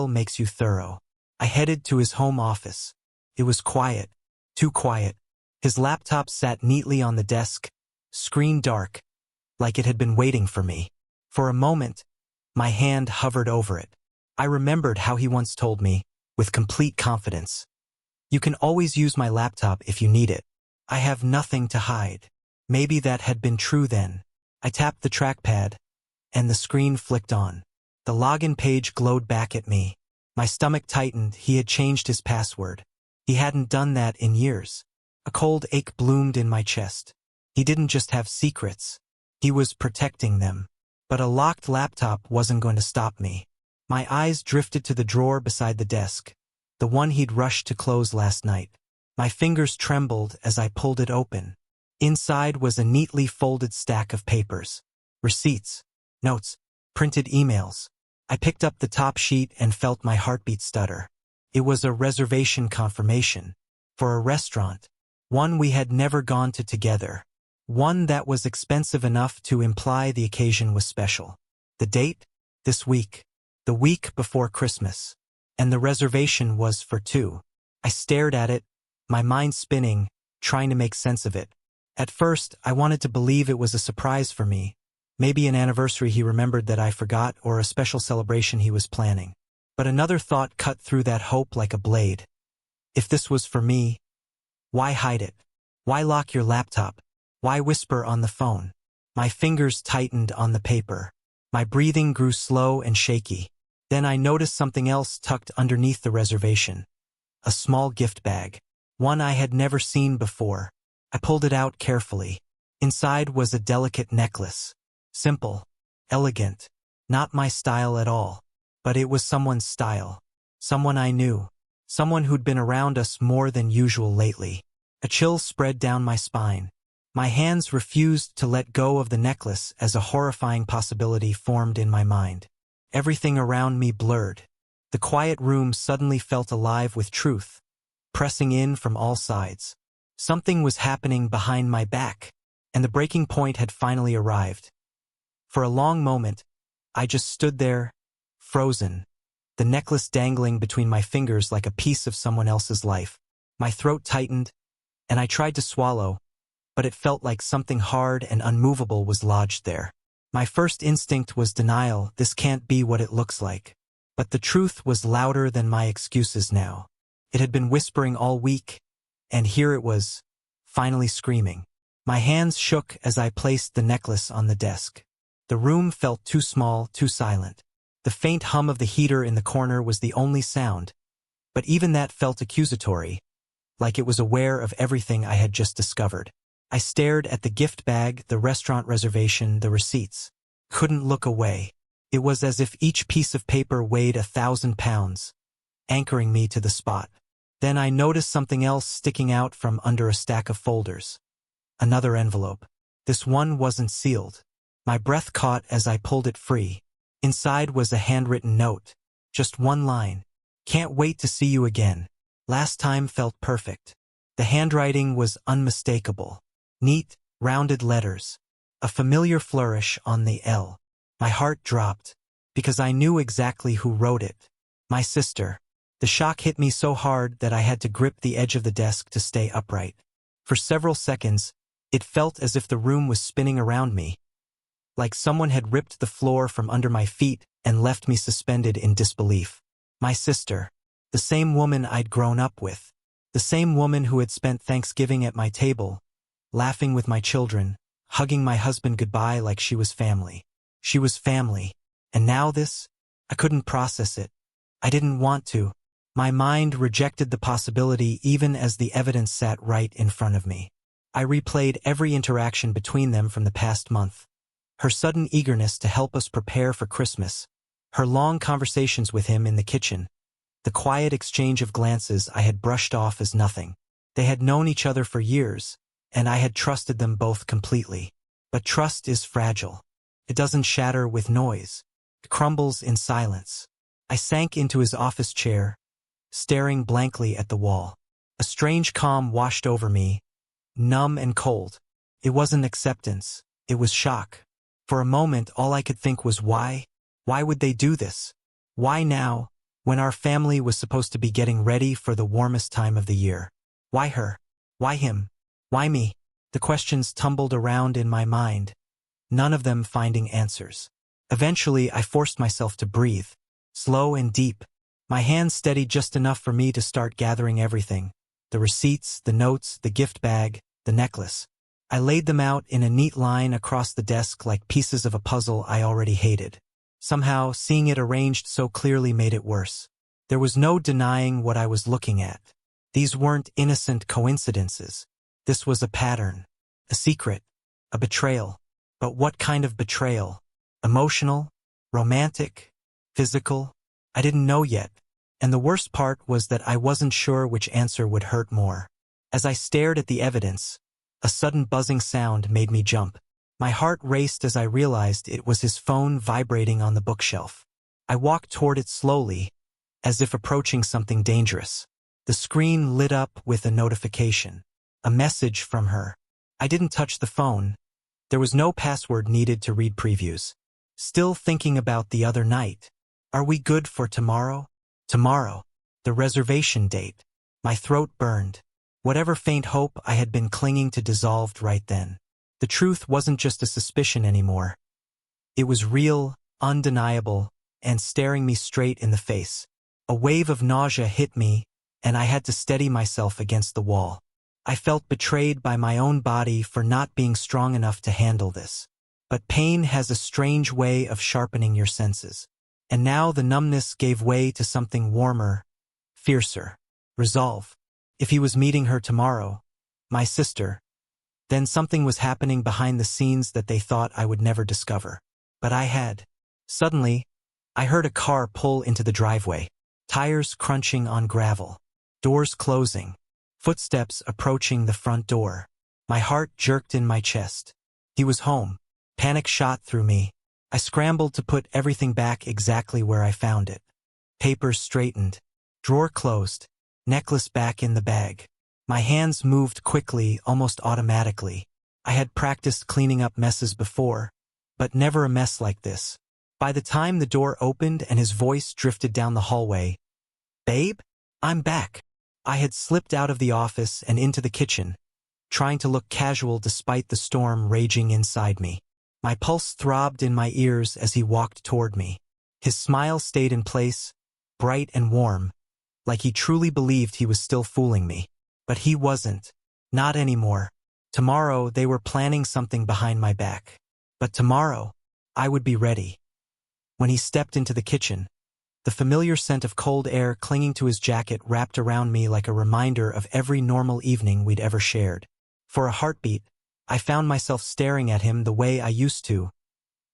makes you thorough. I headed to his home office. It was quiet, too quiet. His laptop sat neatly on the desk, screen dark, like it had been waiting for me. For a moment, my hand hovered over it. I remembered how he once told me, with complete confidence, "You can always use my laptop if you need it. I have nothing to hide." Maybe that had been true then. I tapped the trackpad, and the screen flicked on. The login page glowed back at me. My stomach tightened. He had changed his password. He hadn't done that in years. A cold ache bloomed in my chest. He didn't just have secrets. He was protecting them. But a locked laptop wasn't going to stop me. My eyes drifted to the drawer beside the desk, the one he'd rushed to close last night. My fingers trembled as I pulled it open. Inside was a neatly folded stack of papers. Receipts, notes, printed emails. I picked up the top sheet and felt my heartbeat stutter. It was a reservation confirmation. For a restaurant. One we had never gone to together. One that was expensive enough to imply the occasion was special. The date? This week. The week before Christmas. And the reservation was for two. I stared at it, my mind spinning, trying to make sense of it. At first, I wanted to believe it was a surprise for me. Maybe an anniversary he remembered that I forgot, or a special celebration he was planning. But another thought cut through that hope like a blade. If this was for me, why hide it? Why lock your laptop? Why whisper on the phone? My fingers tightened on the paper. My breathing grew slow and shaky. Then I noticed something else tucked underneath the reservation. A small gift bag. One I had never seen before. I pulled it out carefully. Inside was a delicate necklace. Simple. Elegant. Not my style at all. But it was someone's style. Someone I knew. Someone who'd been around us more than usual lately. A chill spread down my spine. My hands refused to let go of the necklace as a horrifying possibility formed in my mind. Everything around me blurred. The quiet room suddenly felt alive with truth, pressing in from all sides. Something was happening behind my back, and the breaking point had finally arrived. For a long moment, I just stood there, frozen, the necklace dangling between my fingers like a piece of someone else's life. My throat tightened, and I tried to swallow, but it felt like something hard and unmovable was lodged there. My first instinct was denial. This can't be what it looks like. But the truth was louder than my excuses now. It had been whispering all week, and here it was, finally screaming. My hands shook as I placed the necklace on the desk. The room felt too small, too silent. The faint hum of the heater in the corner was the only sound, but even that felt accusatory, like it was aware of everything I had just discovered. I stared at the gift bag, the restaurant reservation, the receipts. Couldn't look away. It was as if each piece of paper weighed 1,000 pounds, anchoring me to the spot. Then I noticed something else sticking out from under a stack of folders. Another envelope. This one wasn't sealed. My breath caught as I pulled it free. Inside was a handwritten note. Just one line. "Can't wait to see you again. Last time felt perfect." The handwriting was unmistakable. Neat, rounded letters. A familiar flourish on the L. My heart dropped, because I knew exactly who wrote it. My sister. The shock hit me so hard that I had to grip the edge of the desk to stay upright. For several seconds, it felt as if the room was spinning around me, like someone had ripped the floor from under my feet and left me suspended in disbelief. My sister. The same woman I'd grown up with. The same woman who had spent Thanksgiving at my table, laughing with my children, hugging my husband goodbye like she was family. She was family. And now this? I couldn't process it. I didn't want to. My mind rejected the possibility even as the evidence sat right in front of me. I replayed every interaction between them from the past month. her sudden eagerness to help us prepare for Christmas, her long conversations with him in the kitchen, the quiet exchange of glances I had brushed off as nothing. They had known each other for years, and I had trusted them both completely. But trust is fragile. It doesn't shatter with noise. It crumbles in silence. I sank into his office chair, staring blankly at the wall. A strange calm washed over me, numb and cold. It wasn't acceptance. It was shock. For a moment, all I could think was why? Why would they do this? Why now, when our family was supposed to be getting ready for the warmest time of the year? Why her? Why him? Why me? The questions tumbled around in my mind, none of them finding answers. Eventually, I forced myself to breathe, slow and deep. My hands steadied just enough for me to start gathering everything. The receipts, the notes, the gift bag, the necklace. I laid them out in a neat line across the desk like pieces of a puzzle I already hated. Somehow, seeing it arranged so clearly made it worse. There was no denying what I was looking at. These weren't innocent coincidences. This was a pattern, a secret, a betrayal. But what kind of betrayal? Emotional? Romantic? Physical? I didn't know yet. And the worst part was that I wasn't sure which answer would hurt more. As I stared at the evidence, a sudden buzzing sound made me jump. My heart raced as I realized it was his phone vibrating on the bookshelf. I walked toward it slowly, as if approaching something dangerous. The screen lit up with a notification. A message from her. I didn't touch the phone. There was no password needed to read previews. Still thinking about the other night. Are we good for tomorrow? Tomorrow. The reservation date. My throat burned. Whatever faint hope I had been clinging to dissolved right then. The truth wasn't just a suspicion anymore. It was real, undeniable, and staring me straight in the face. A wave of nausea hit me, and I had to steady myself against the wall. I felt betrayed by my own body for not being strong enough to handle this. But pain has a strange way of sharpening your senses. And now the numbness gave way to something warmer, fiercer. Resolve. If he was meeting her tomorrow, my sister, then something was happening behind the scenes that they thought I would never discover. But I had. Suddenly, I heard a car pull into the driveway. Tires crunching on gravel. Doors closing. Footsteps approaching the front door. My heart jerked in my chest. He was home. Panic shot through me. I scrambled to put everything back exactly where I found it. Papers straightened. Drawer closed. Necklace back in the bag. My hands moved quickly, almost automatically. I had practiced cleaning up messes before, but never a mess like this. By the time the door opened and his voice drifted down the hallway, "Babe, I'm back." I had slipped out of the office and into the kitchen, trying to look casual despite the storm raging inside me. My pulse throbbed in my ears as he walked toward me. His smile stayed in place, bright and warm, like he truly believed he was still fooling me. But he wasn't. Not anymore. Tomorrow they were planning something behind my back. But tomorrow, I would be ready. When he stepped into the kitchen, the familiar scent of cold air clinging to his jacket wrapped around me like a reminder of every normal evening we'd ever shared. For a heartbeat, I found myself staring at him the way I used to,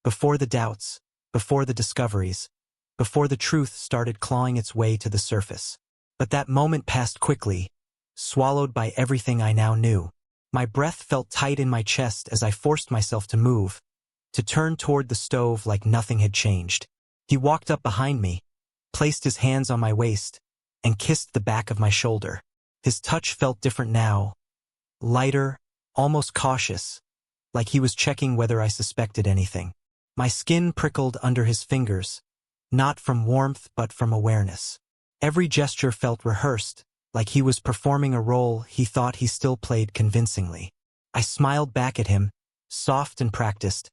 before the doubts, before the discoveries, before the truth started clawing its way to the surface. But that moment passed quickly, swallowed by everything I now knew. My breath felt tight in my chest as I forced myself to move, to turn toward the stove like nothing had changed. He walked up behind me, placed his hands on my waist, and kissed the back of my shoulder. His touch felt different now, lighter, almost cautious, like he was checking whether I suspected anything. My skin prickled under his fingers, not from warmth but from awareness. Every gesture felt rehearsed, like he was performing a role he thought he still played convincingly. I smiled back at him, soft and practiced,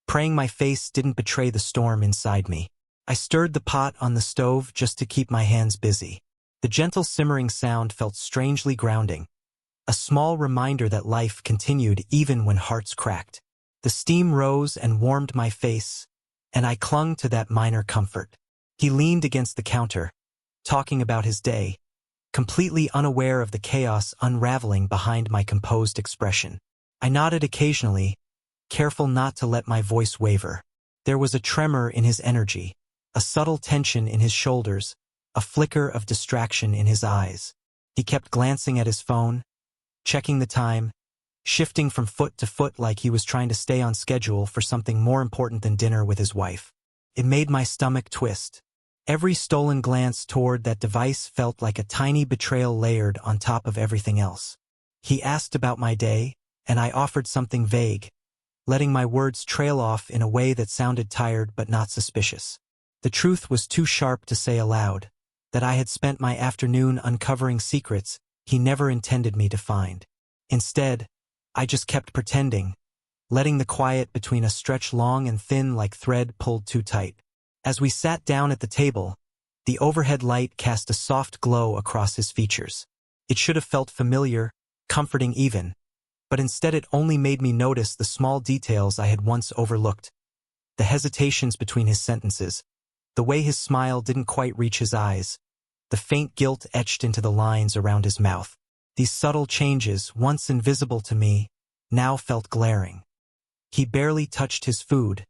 praying my face didn't betray the storm inside me. I stirred the pot on the stove just to keep my hands busy. The gentle simmering sound felt strangely grounding, a small reminder that life continued even when hearts cracked. The steam rose and warmed my face, and I clung to that minor comfort. He leaned against the counter, talking about his day, completely unaware of the chaos unraveling behind my composed expression. I nodded occasionally, careful not to let my voice waver. There was a tremor in his energy, a subtle tension in his shoulders, a flicker of distraction in his eyes. He kept glancing at his phone, checking the time, shifting from foot to foot like he was trying to stay on schedule for something more important than dinner with his wife. It made my stomach twist. Every stolen glance toward that device felt like a tiny betrayal layered on top of everything else. He asked about my day, and I offered something vague, letting my words trail off in a way that sounded tired but not suspicious. The truth was too sharp to say aloud, that I had spent my afternoon uncovering secrets he never intended me to find. Instead, I just kept pretending, letting the quiet between us stretch long and thin like thread pulled too tight. As we sat down at the table, the overhead light cast a soft glow across his features. It should have felt familiar, comforting even, but instead it only made me notice the small details I had once overlooked. The hesitations between his sentences, the way his smile didn't quite reach his eyes, the faint guilt etched into the lines around his mouth. These subtle changes, once invisible to me, now felt glaring. He barely touched his food,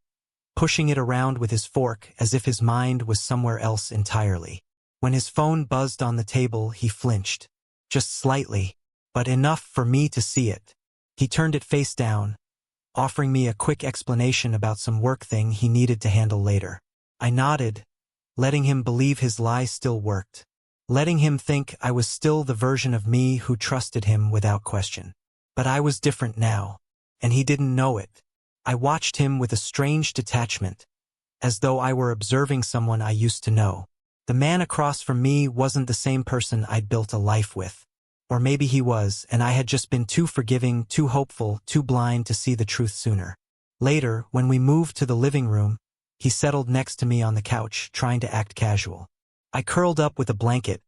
pushing it around with his fork as if his mind was somewhere else entirely. When his phone buzzed on the table, he flinched. Just slightly, but enough for me to see it. He turned it face down, offering me a quick explanation about some work thing he needed to handle later. I nodded, letting him believe his lie still worked, letting him think I was still the version of me who trusted him without question. But I was different now, and he didn't know it. I watched him with a strange detachment, as though I were observing someone I used to know. The man across from me wasn't the same person I'd built a life with. Or maybe he was, and I had just been too forgiving, too hopeful, too blind to see the truth sooner. Later, when we moved to the living room, he settled next to me on the couch, trying to act casual. I curled up with a blanket,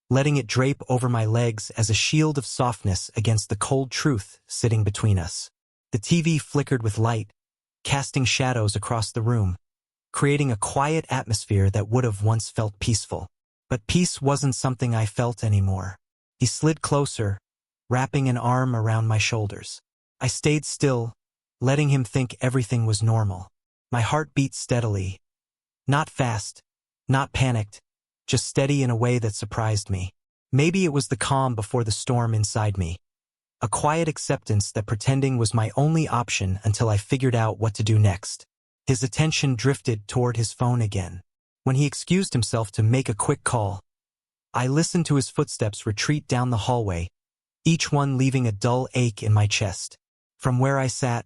letting it drape over my legs as a shield of softness against the cold truth sitting between us. The TV flickered with light, casting shadows across the room, creating a quiet atmosphere that would have once felt peaceful. But peace wasn't something I felt anymore. He slid closer, wrapping an arm around my shoulders. I stayed still, letting him think everything was normal. My heart beat steadily. Not fast, not panicked, just steady in a way that surprised me. Maybe it was the calm before the storm inside me. A quiet acceptance that pretending was my only option until I figured out what to do next. His attention drifted toward his phone again. When he excused himself to make a quick call, I listened to his footsteps retreat down the hallway, each one leaving a dull ache in my chest. From where I sat,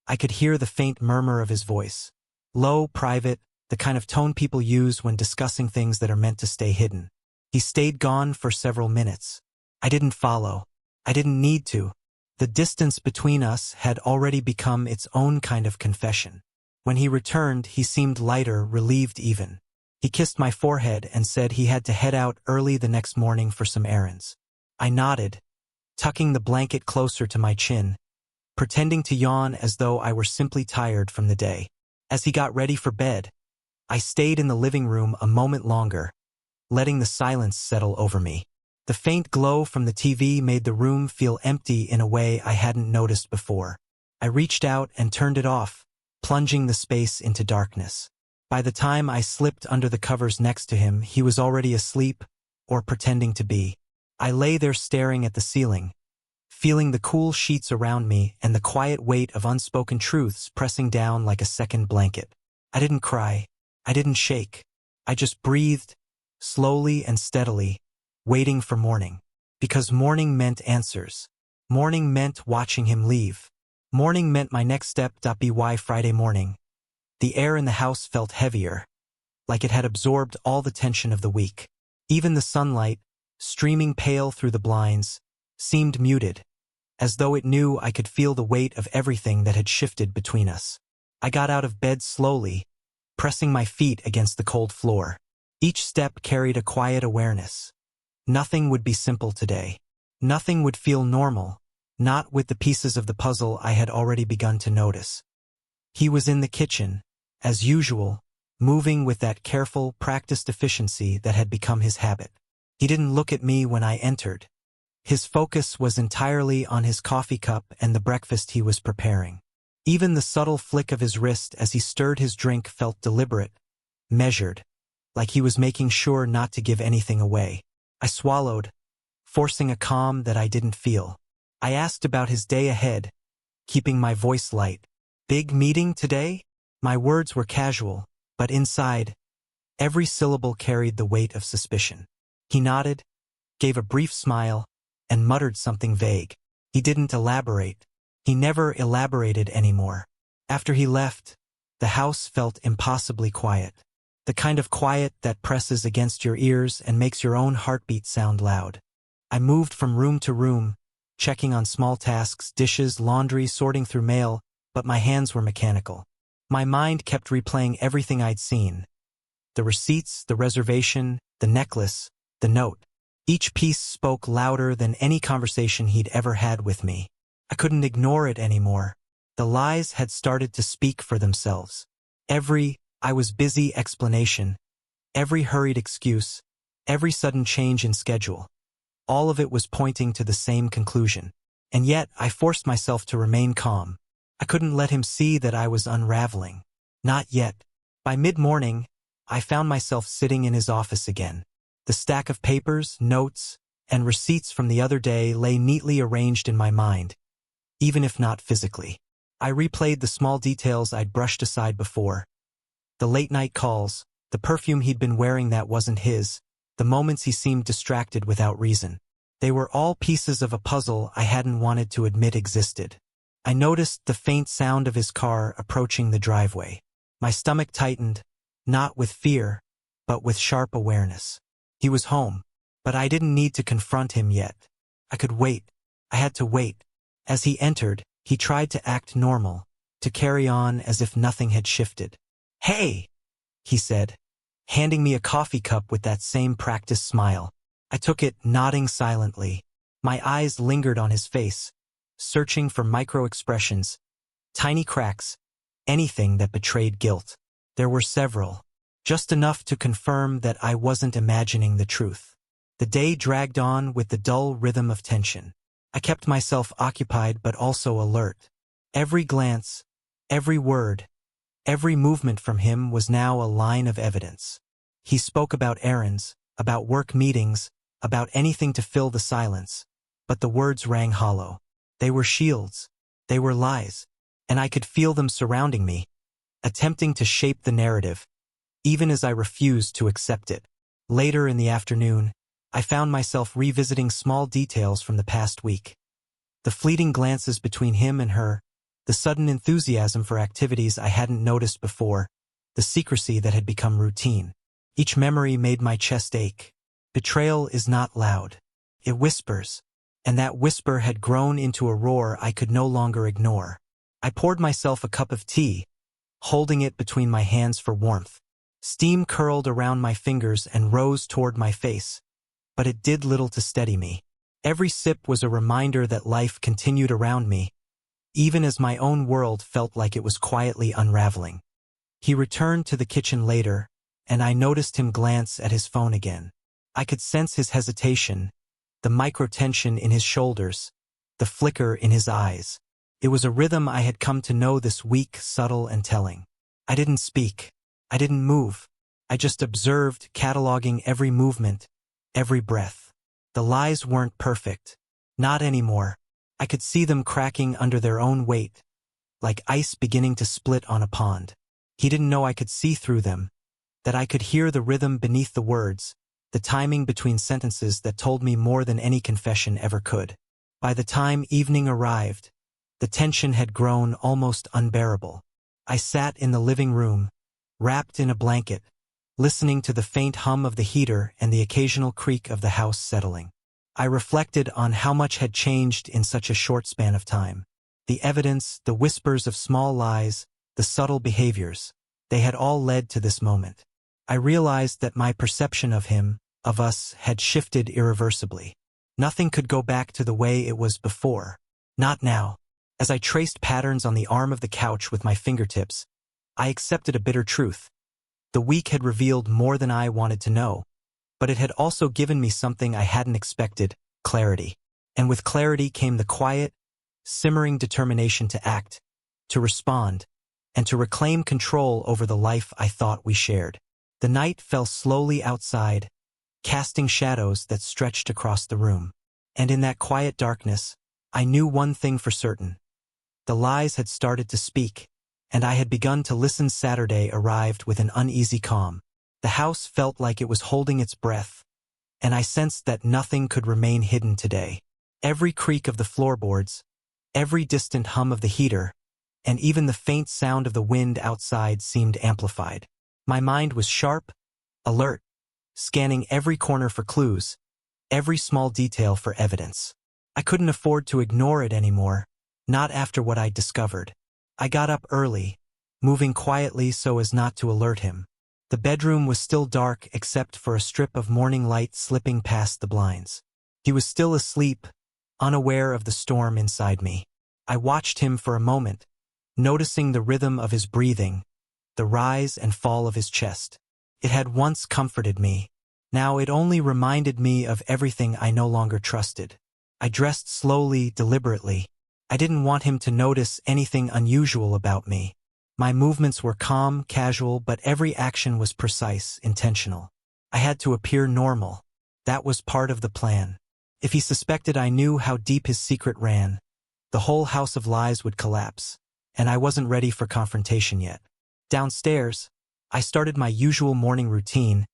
I could hear the faint murmur of his voice. Low, private, the kind of tone people use when discussing things that are meant to stay hidden. He stayed gone for several minutes. I didn't follow. I didn't need to. The distance between us had already become its own kind of confession. When he returned, he seemed lighter, relieved even. He kissed my forehead and said he had to head out early the next morning for some errands. I nodded, tucking the blanket closer to my chin, pretending to yawn as though I were simply tired from the day. As he got ready for bed, I stayed in the living room a moment longer, letting the silence settle over me. The faint glow from the TV made the room feel empty in a way I hadn't noticed before. I reached out and turned it off, plunging the space into darkness. By the time I slipped under the covers next to him, he was already asleep, or pretending to be. I lay there staring at the ceiling, feeling the cool sheets around me and the quiet weight of unspoken truths pressing down like a second blanket. I didn't cry. I didn't shake. I just breathed, slowly and steadily, waiting for morning. Because morning meant answers. Morning meant watching him leave. Morning meant my next step. By Friday morning, the air in the house felt heavier, like it had absorbed all the tension of the week. Even the sunlight, streaming pale through the blinds, seemed muted, as though it knew I could feel the weight of everything that had shifted between us. I got out of bed slowly, pressing my feet against the cold floor. Each step carried a quiet awareness. Nothing would be simple today. Nothing would feel normal, not with the pieces of the puzzle I had already begun to notice. He was in the kitchen, as usual, moving with that careful, practiced efficiency that had become his habit. He didn't look at me when I entered. His focus was entirely on his coffee cup and the breakfast he was preparing. Even the subtle flick of his wrist as he stirred his drink felt deliberate, measured, like he was making sure not to give anything away. I swallowed, forcing a calm that I didn't feel. I asked about his day ahead, keeping my voice light. "Big meeting today?" My words were casual, but inside, every syllable carried the weight of suspicion. He nodded, gave a brief smile, and muttered something vague. He didn't elaborate. He never elaborated anymore. After he left, the house felt impossibly quiet. The kind of quiet that presses against your ears and makes your own heartbeat sound loud. I moved from room to room, checking on small tasks, dishes, laundry, sorting through mail, but my hands were mechanical. My mind kept replaying everything I'd seen. The receipts, the reservation, the necklace, the note. Each piece spoke louder than any conversation he'd ever had with me. I couldn't ignore it anymore. The lies had started to speak for themselves. Every "I was busy" explanation, every hurried excuse, every sudden change in schedule. All of it was pointing to the same conclusion. And yet, I forced myself to remain calm. I couldn't let him see that I was unraveling. Not yet. By mid-morning, I found myself sitting in his office again. The stack of papers, notes, and receipts from the other day lay neatly arranged in my mind, even if not physically. I replayed the small details I'd brushed aside before. The late-night calls, the perfume he'd been wearing that wasn't his, the moments he seemed distracted without reason. They were all pieces of a puzzle I hadn't wanted to admit existed. I noticed the faint sound of his car approaching the driveway. My stomach tightened, not with fear, but with sharp awareness. He was home, but I didn't need to confront him yet. I could wait. I had to wait. As he entered, he tried to act normal, to carry on as if nothing had shifted. "Hey," he said, handing me a coffee cup with that same practiced smile. I took it, nodding silently. My eyes lingered on his face, searching for micro-expressions, tiny cracks, anything that betrayed guilt. There were several, just enough to confirm that I wasn't imagining the truth. The day dragged on with the dull rhythm of tension. I kept myself occupied but also alert. Every glance, every word, every movement from him was now a line of evidence. He spoke about errands, about work meetings, about anything to fill the silence, but the words rang hollow. They were shields, they were lies, and I could feel them surrounding me, attempting to shape the narrative, even as I refused to accept it. Later in the afternoon, I found myself revisiting small details from the past week. The fleeting glances between him and her, the sudden enthusiasm for activities I hadn't noticed before, the secrecy that had become routine. Each memory made my chest ache. Betrayal is not loud. It whispers, and that whisper had grown into a roar I could no longer ignore. I poured myself a cup of tea, holding it between my hands for warmth. Steam curled around my fingers and rose toward my face, but it did little to steady me. Every sip was a reminder that life continued around me, even as my own world felt like it was quietly unraveling. He returned to the kitchen later, and I noticed him glance at his phone again. I could sense his hesitation, the micro-tension in his shoulders, the flicker in his eyes. It was a rhythm I had come to know this week, subtle and telling. I didn't speak. I didn't move. I just observed, cataloging every movement, every breath. The lies weren't perfect. Not anymore. I could see them cracking under their own weight, like ice beginning to split on a pond. He didn't know I could see through them, that I could hear the rhythm beneath the words, the timing between sentences that told me more than any confession ever could. By the time evening arrived, the tension had grown almost unbearable. I sat in the living room, wrapped in a blanket, listening to the faint hum of the heater and the occasional creak of the house settling. I reflected on how much had changed in such a short span of time. The evidence, the whispers of small lies, the subtle behaviors, they had all led to this moment. I realized that my perception of him, of us, had shifted irreversibly. Nothing could go back to the way it was before. Not now. As I traced patterns on the arm of the couch with my fingertips, I accepted a bitter truth. The week had revealed more than I wanted to know, but it had also given me something I hadn't expected, clarity. And with clarity came the quiet, simmering determination to act, to respond, and to reclaim control over the life I thought we shared. The night fell slowly outside, casting shadows that stretched across the room. And in that quiet darkness, I knew one thing for certain. The lies had started to speak, and I had begun to listen. Saturday arrived with an uneasy calm. The house felt like it was holding its breath, and I sensed that nothing could remain hidden today. Every creak of the floorboards, every distant hum of the heater, and even the faint sound of the wind outside seemed amplified. My mind was sharp, alert, scanning every corner for clues, every small detail for evidence. I couldn't afford to ignore it anymore, not after what I'd discovered. I got up early, moving quietly so as not to alert him. The bedroom was still dark except for a strip of morning light slipping past the blinds. He was still asleep, unaware of the storm inside me. I watched him for a moment, noticing the rhythm of his breathing, the rise and fall of his chest. It had once comforted me. Now it only reminded me of everything I no longer trusted. I dressed slowly, deliberately. I didn't want him to notice anything unusual about me. My movements were calm, casual, but every action was precise, intentional. I had to appear normal. That was part of the plan. If he suspected I knew how deep his secret ran, the whole house of lies would collapse, and I wasn't ready for confrontation yet. Downstairs, I started my usual morning routine,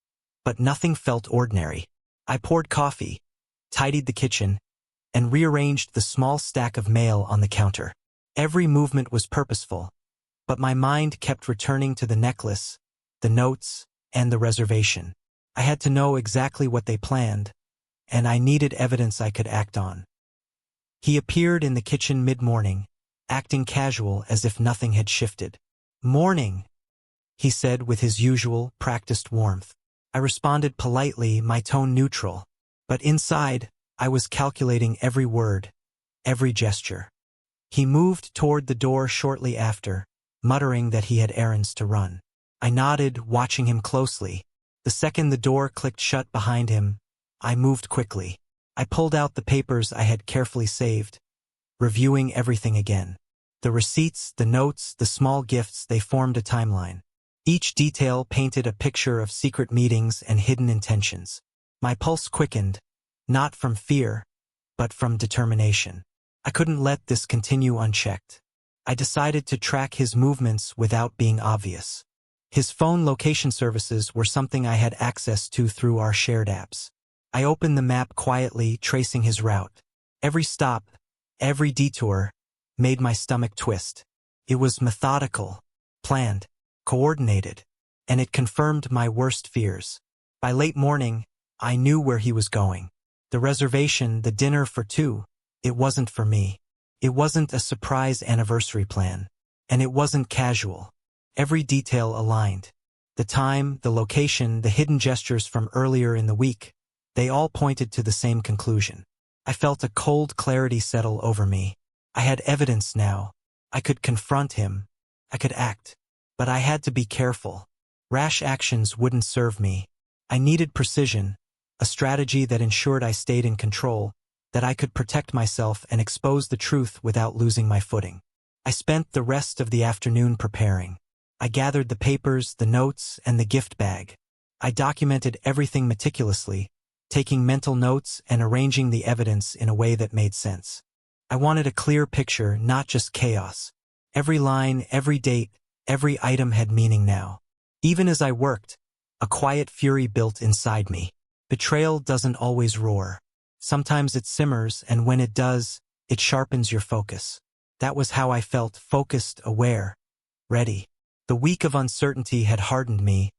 but nothing felt ordinary. I poured coffee, tidied the kitchen, and rearranged the small stack of mail on the counter. Every movement was purposeful, but my mind kept returning to the necklace, the notes, and the reservation. I had to know exactly what they planned, and I needed evidence I could act on. He appeared in the kitchen mid-morning, acting casual as if nothing had shifted. "Morning," he said with his usual, practiced warmth. I responded politely, my tone neutral, but inside, I was calculating every word, every gesture. He moved toward the door shortly after, muttering that he had errands to run. I nodded, watching him closely. The second the door clicked shut behind him, I moved quickly. I pulled out the papers I had carefully saved, reviewing everything again. The receipts, the notes, the small gifts, they formed a timeline. Each detail painted a picture of secret meetings and hidden intentions. My pulse quickened, not from fear, but from determination. I couldn't let this continue unchecked. I decided to track his movements without being obvious. His phone location services were something I had access to through our shared apps. I opened the map quietly, tracing his route. Every stop, every detour, made my stomach twist. It was methodical, planned, coordinated, and it confirmed my worst fears. By late morning, I knew where he was going. The reservation, the dinner for two, it wasn't for me. It wasn't a surprise anniversary plan. And it wasn't casual. Every detail aligned. The time, the location, the hidden gestures from earlier in the week, they all pointed to the same conclusion. I felt a cold clarity settle over me. I had evidence now. I could confront him. I could act. But I had to be careful. Rash actions wouldn't serve me. I needed precision, a strategy that ensured I stayed in control, that I could protect myself and expose the truth without losing my footing. I spent the rest of the afternoon preparing. I gathered the papers, the notes, and the gift bag. I documented everything meticulously, taking mental notes and arranging the evidence in a way that made sense. I wanted a clear picture, not just chaos. Every line, every date, every item had meaning now. Even as I worked, a quiet fury built inside me. Betrayal doesn't always roar. Sometimes it simmers, and when it does, it sharpens your focus. That was how I felt, focused, aware, ready. The week of uncertainty had hardened me,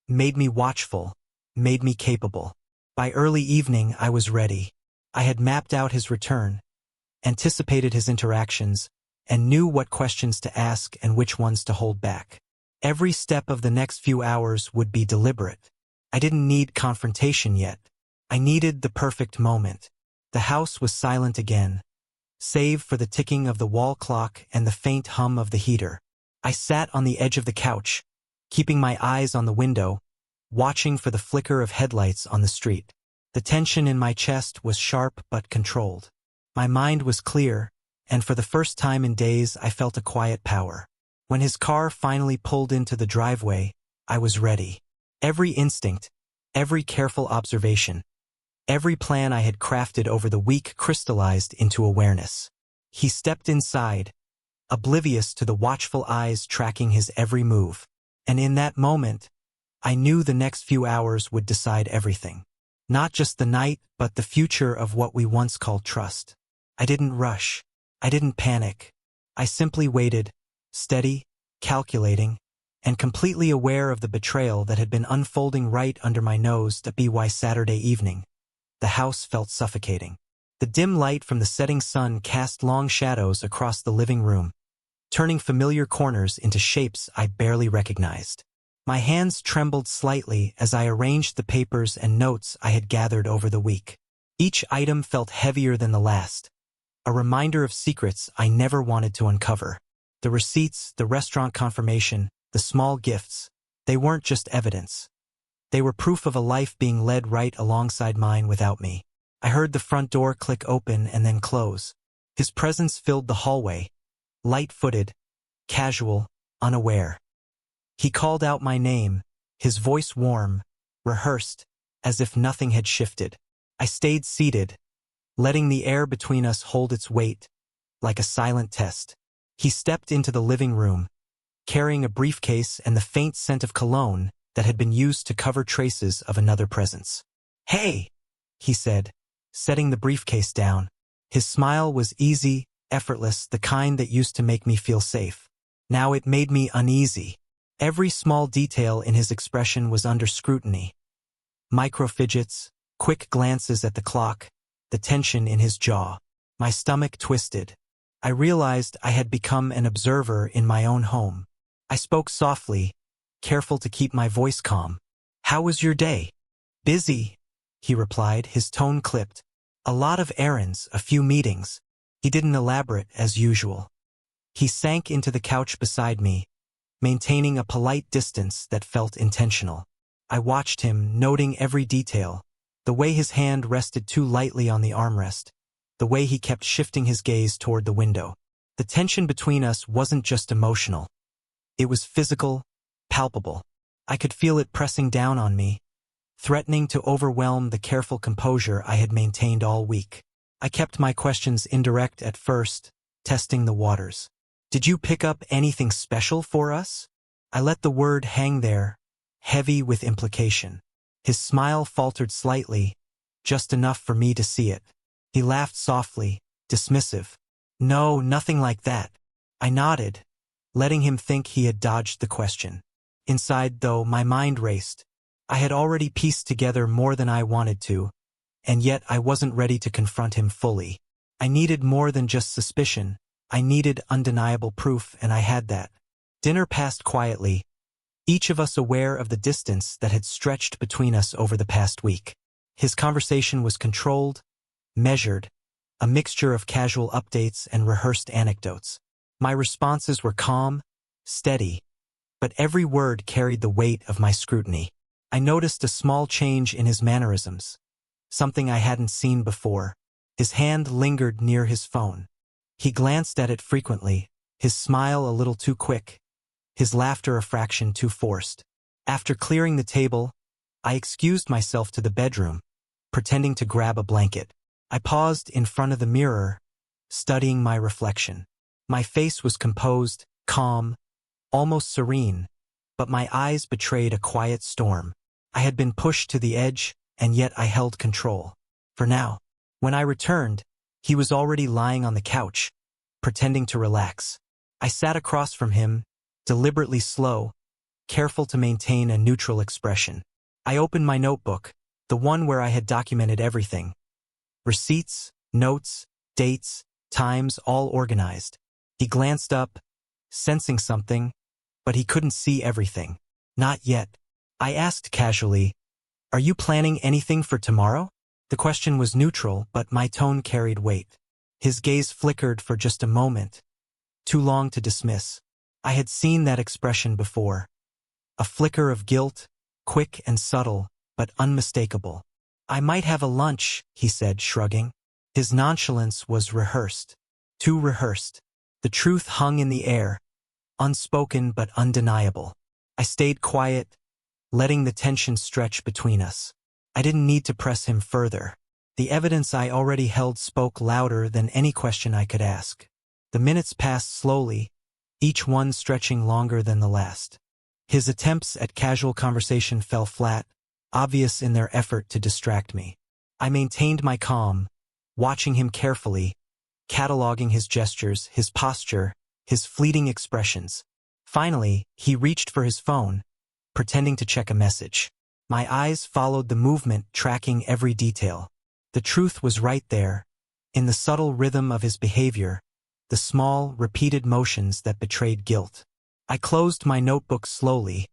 made me watchful, made me capable. By early evening, I was ready. I had mapped out his return, anticipated his interactions, and knew what questions to ask and which ones to hold back. Every step of the next few hours would be deliberate. I didn't need confrontation yet. I needed the perfect moment. The house was silent again, save for the ticking of the wall clock and the faint hum of the heater. I sat on the edge of the couch, keeping my eyes on the window, watching for the flicker of headlights on the street. The tension in my chest was sharp but controlled. My mind was clear, and for the first time in days I felt a quiet power. When his car finally pulled into the driveway, I was ready. Every instinct, every careful observation, every plan I had crafted over the week crystallized into awareness. He stepped inside, oblivious to the watchful eyes tracking his every move. And in that moment, I knew the next few hours would decide everything. Not just the night, but the future of what we once called trust. I didn't rush. I didn't panic. I simply waited, steady, calculating, and completely aware of the betrayal that had been unfolding right under my nose. By Saturday evening, the house felt suffocating. The dim light from the setting sun cast long shadows across the living room, turning familiar corners into shapes I barely recognized. My hands trembled slightly as I arranged the papers and notes I had gathered over the week. Each item felt heavier than the last, a reminder of secrets I never wanted to uncover. The receipts, the restaurant confirmation, the small gifts, they weren't just evidence. They were proof of a life being led right alongside mine without me. I heard the front door click open and then close. His presence filled the hallway, light-footed, casual, unaware. He called out my name, his voice warm, rehearsed, as if nothing had shifted. I stayed seated, letting the air between us hold its weight, like a silent test. He stepped into the living room, carrying a briefcase and the faint scent of cologne that had been used to cover traces of another presence. "Hey," he said, setting the briefcase down. His smile was easy, effortless, the kind that used to make me feel safe. Now it made me uneasy. Every small detail in his expression was under scrutiny. Micro-fidgets, quick glances at the clock, the tension in his jaw. My stomach twisted. I realized I had become an observer in my own home. I spoke softly, careful to keep my voice calm. "How was your day?" "Busy," he replied, his tone clipped. "A lot of errands, a few meetings." He didn't elaborate as usual. He sank into the couch beside me, maintaining a polite distance that felt intentional. I watched him, noting every detail, the way his hand rested too lightly on the armrest, the way he kept shifting his gaze toward the window. The tension between us wasn't just emotional. It was physical, palpable. I could feel it pressing down on me, threatening to overwhelm the careful composure I had maintained all week. I kept my questions indirect at first, testing the waters. "Did you pick up anything special for us?" I let the word hang there, heavy with implication. His smile faltered slightly, just enough for me to see it. He laughed softly, dismissive. "No, nothing like that." I nodded, letting him think he had dodged the question. Inside, though, my mind raced. I had already pieced together more than I wanted to, and yet I wasn't ready to confront him fully. I needed more than just suspicion. I needed undeniable proof, and I had that. Dinner passed quietly, each of us aware of the distance that had stretched between us over the past week. His conversation was controlled, measured, a mixture of casual updates and rehearsed anecdotes. My responses were calm, steady, but every word carried the weight of my scrutiny. I noticed a small change in his mannerisms, something I hadn't seen before. His hand lingered near his phone. He glanced at it frequently, his smile a little too quick, his laughter a fraction too forced. After clearing the table, I excused myself to the bedroom, pretending to grab a blanket. I paused in front of the mirror, studying my reflection. My face was composed, calm, almost serene, but my eyes betrayed a quiet storm. I had been pushed to the edge, and yet I held control. For now. When I returned, he was already lying on the couch, pretending to relax. I sat across from him, deliberately slow, careful to maintain a neutral expression. I opened my notebook, the one where I had documented everything. Receipts, notes, dates, times, all organized. He glanced up, sensing something, but he couldn't see everything. "Not yet." I asked casually, "Are you planning anything for tomorrow?" The question was neutral, but my tone carried weight. His gaze flickered for just a moment, too long to dismiss. I had seen that expression before. A flicker of guilt, quick and subtle, but unmistakable. "I might have a lunch," he said, shrugging. His nonchalance was rehearsed. too rehearsed. The truth hung in the air, unspoken but undeniable. I stayed quiet, letting the tension stretch between us. I didn't need to press him further. The evidence I already held spoke louder than any question I could ask. The minutes passed slowly, each one stretching longer than the last. His attempts at casual conversation fell flat, obvious in their effort to distract me. I maintained my calm, watching him carefully, cataloging his gestures, his posture, his fleeting expressions. Finally, he reached for his phone, pretending to check a message. My eyes followed the movement, tracking every detail. The truth was right there, in the subtle rhythm of his behavior, the small, repeated motions that betrayed guilt. I closed my notebook slowly,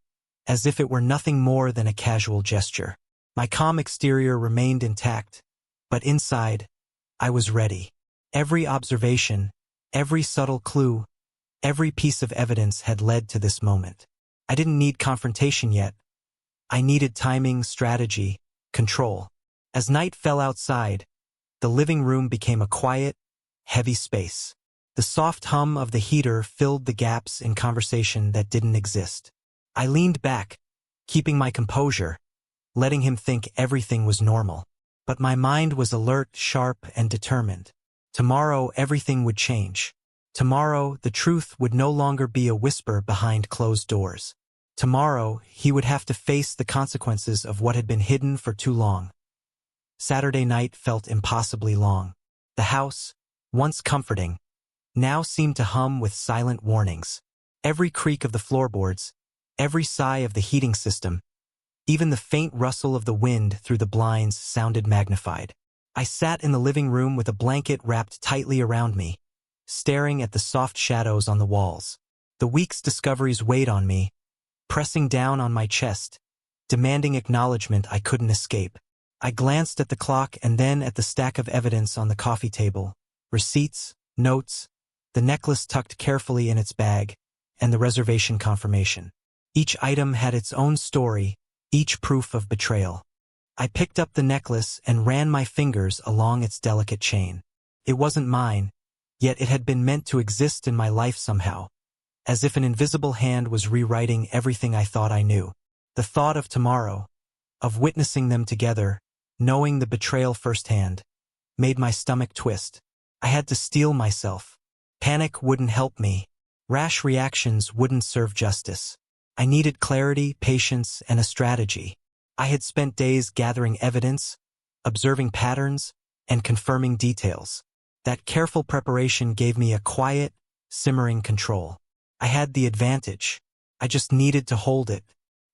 as if it were nothing more than a casual gesture. My calm exterior remained intact, but inside, I was ready. Every observation, every subtle clue, every piece of evidence had led to this moment. I didn't need confrontation yet. I needed timing, strategy, control. As night fell outside, the living room became a quiet, heavy space. The soft hum of the heater filled the gaps in conversation that didn't exist. I leaned back, keeping my composure, letting him think everything was normal. But my mind was alert, sharp, and determined. Tomorrow, everything would change. Tomorrow, the truth would no longer be a whisper behind closed doors. Tomorrow, he would have to face the consequences of what had been hidden for too long. Saturday night felt impossibly long. The house, once comforting, now seemed to hum with silent warnings. Every creak of the floorboards, every sigh of the heating system, even the faint rustle of the wind through the blinds sounded magnified. I sat in the living room with a blanket wrapped tightly around me, staring at the soft shadows on the walls. The week's discoveries weighed on me, pressing down on my chest, demanding acknowledgement I couldn't escape. I glanced at the clock and then at the stack of evidence on the coffee table, receipts, notes, the necklace tucked carefully in its bag, and the reservation confirmation. Each item had its own story, each proof of betrayal. I picked up the necklace and ran my fingers along its delicate chain. It wasn't mine, yet it had been meant to exist in my life somehow, as if an invisible hand was rewriting everything I thought I knew. The thought of tomorrow, of witnessing them together, knowing the betrayal firsthand, made my stomach twist. I had to steel myself. Panic wouldn't help me. Rash reactions wouldn't serve justice. I needed clarity, patience, and a strategy. I had spent days gathering evidence, observing patterns, and confirming details. That careful preparation gave me a quiet, simmering control. I had the advantage. I just needed to hold it.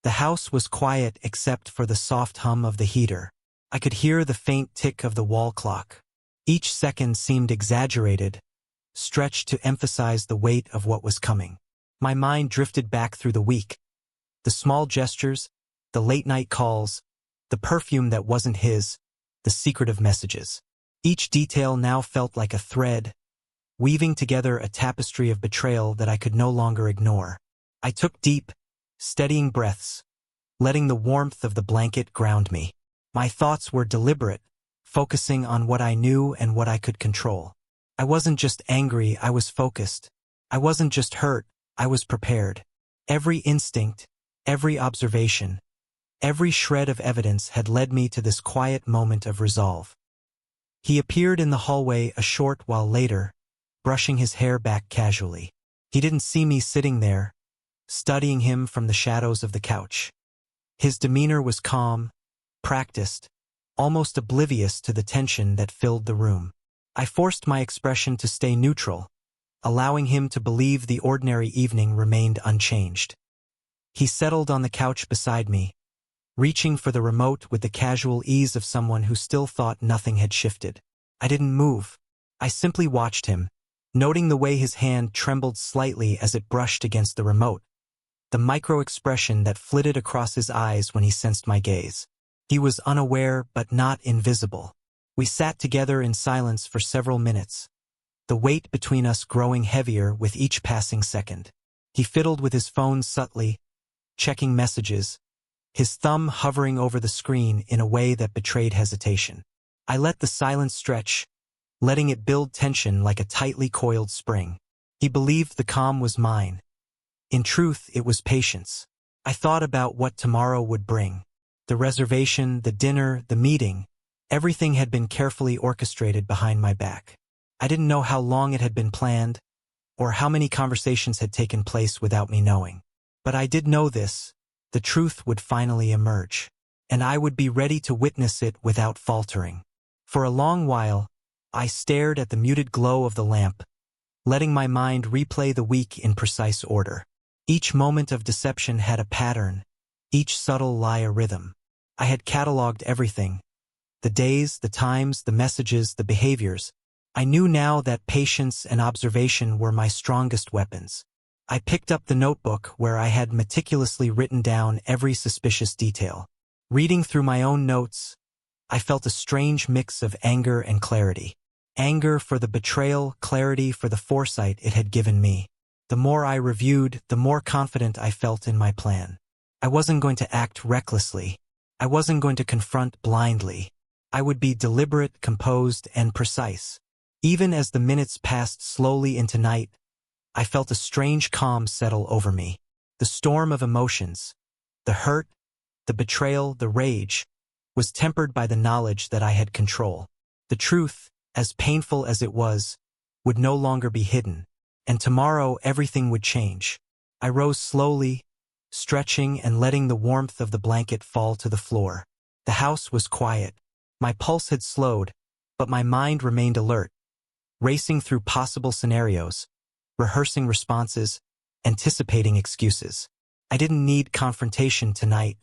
The house was quiet except for the soft hum of the heater. I could hear the faint tick of the wall clock. Each second seemed exaggerated, stretched to emphasize the weight of what was coming. My mind drifted back through the week. The small gestures, the late-night calls, the perfume that wasn't his, the secretive messages. Each detail now felt like a thread, weaving together a tapestry of betrayal that I could no longer ignore. I took deep, steadying breaths, letting the warmth of the blanket ground me. My thoughts were deliberate, focusing on what I knew and what I could control. I wasn't just angry, I was focused. I wasn't just hurt, I was prepared. Every instinct, every observation, every shred of evidence had led me to this quiet moment of resolve. He appeared in the hallway a short while later, brushing his hair back casually. He didn't see me sitting there, studying him from the shadows of the couch. His demeanor was calm, practiced, almost oblivious to the tension that filled the room. I forced my expression to stay neutral, allowing him to believe the ordinary evening remained unchanged. He settled on the couch beside me, reaching for the remote with the casual ease of someone who still thought nothing had shifted. I didn't move. I simply watched him, noting the way his hand trembled slightly as it brushed against the remote, the micro-expression that flitted across his eyes when he sensed my gaze. He was unaware but not invisible. We sat together in silence for several minutes, the weight between us growing heavier with each passing second. He fiddled with his phone subtly, checking messages, his thumb hovering over the screen in a way that betrayed hesitation. I let the silence stretch, letting it build tension like a tightly coiled spring. He believed the calm was mine. In truth, it was patience. I thought about what tomorrow would bring. The reservation, the dinner, the meeting, everything had been carefully orchestrated behind my back. I didn't know how long it had been planned, or how many conversations had taken place without me knowing. But I did know this: the truth would finally emerge, and I would be ready to witness it without faltering. For a long while, I stared at the muted glow of the lamp, letting my mind replay the week in precise order. Each moment of deception had a pattern, each subtle lie a rhythm. I had cataloged everything: the days, the times, the messages, the behaviors. I knew now that patience and observation were my strongest weapons. I picked up the notebook where I had meticulously written down every suspicious detail. Reading through my own notes, I felt a strange mix of anger and clarity. Anger for the betrayal, clarity for the foresight it had given me. The more I reviewed, the more confident I felt in my plan. I wasn't going to act recklessly. I wasn't going to confront blindly. I would be deliberate, composed, and precise. Even as the minutes passed slowly into night, I felt a strange calm settle over me. The storm of emotions, the hurt, the betrayal, the rage, was tempered by the knowledge that I had control. The truth, as painful as it was, would no longer be hidden, and tomorrow everything would change. I rose slowly, stretching and letting the warmth of the blanket fall to the floor. The house was quiet. My pulse had slowed, but my mind remained alert, racing through possible scenarios, rehearsing responses, anticipating excuses. I didn't need confrontation tonight.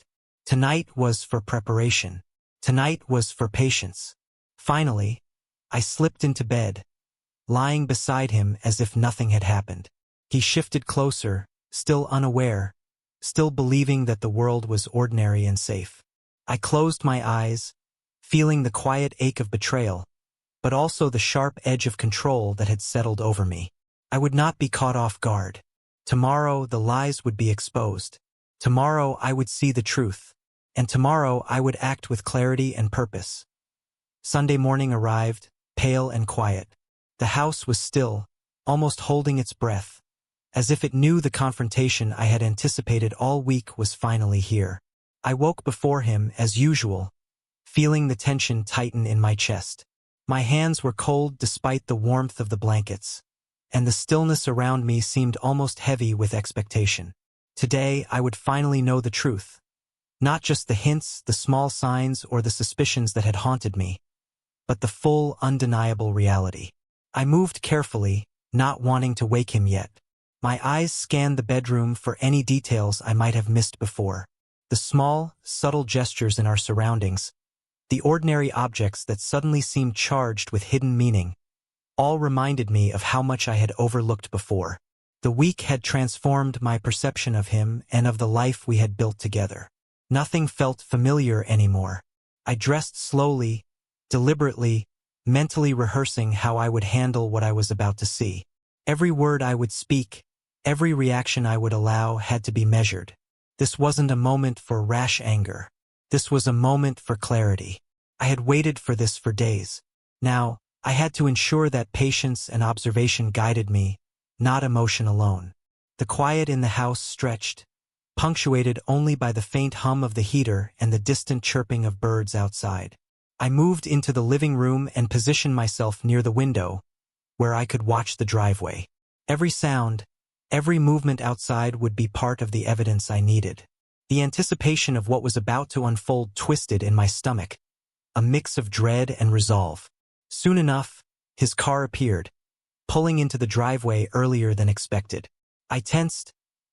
Tonight was for preparation. Tonight was for patience. Finally, I slipped into bed, lying beside him as if nothing had happened. He shifted closer, still unaware, still believing that the world was ordinary and safe. I closed my eyes, feeling the quiet ache of betrayal, but also the sharp edge of control that had settled over me. I would not be caught off guard. Tomorrow the lies would be exposed. Tomorrow I would see the truth. And tomorrow I would act with clarity and purpose. Sunday morning arrived, pale and quiet. The house was still, almost holding its breath, as if it knew the confrontation I had anticipated all week was finally here. I woke before him as usual, feeling the tension tighten in my chest. My hands were cold despite the warmth of the blankets, and the stillness around me seemed almost heavy with expectation. Today I would finally know the truth. Not just the hints, the small signs, or the suspicions that had haunted me, but the full, undeniable reality. I moved carefully, not wanting to wake him yet. My eyes scanned the bedroom for any details I might have missed before. The small, subtle gestures in our surroundings, the ordinary objects that suddenly seemed charged with hidden meaning, all reminded me of how much I had overlooked before. The week had transformed my perception of him and of the life we had built together. Nothing felt familiar anymore. I dressed slowly, deliberately, mentally rehearsing how I would handle what I was about to see. Every word I would speak, every reaction I would allow had to be measured. This wasn't a moment for rash anger. This was a moment for clarity. I had waited for this for days. Now, I had to ensure that patience and observation guided me, not emotion alone. The quiet in the house stretched, punctuated only by the faint hum of the heater and the distant chirping of birds outside. I moved into the living room and positioned myself near the window, where I could watch the driveway. Every sound, every movement outside would be part of the evidence I needed. The anticipation of what was about to unfold twisted in my stomach, a mix of dread and resolve. Soon enough, his car appeared, pulling into the driveway earlier than expected. I tensed,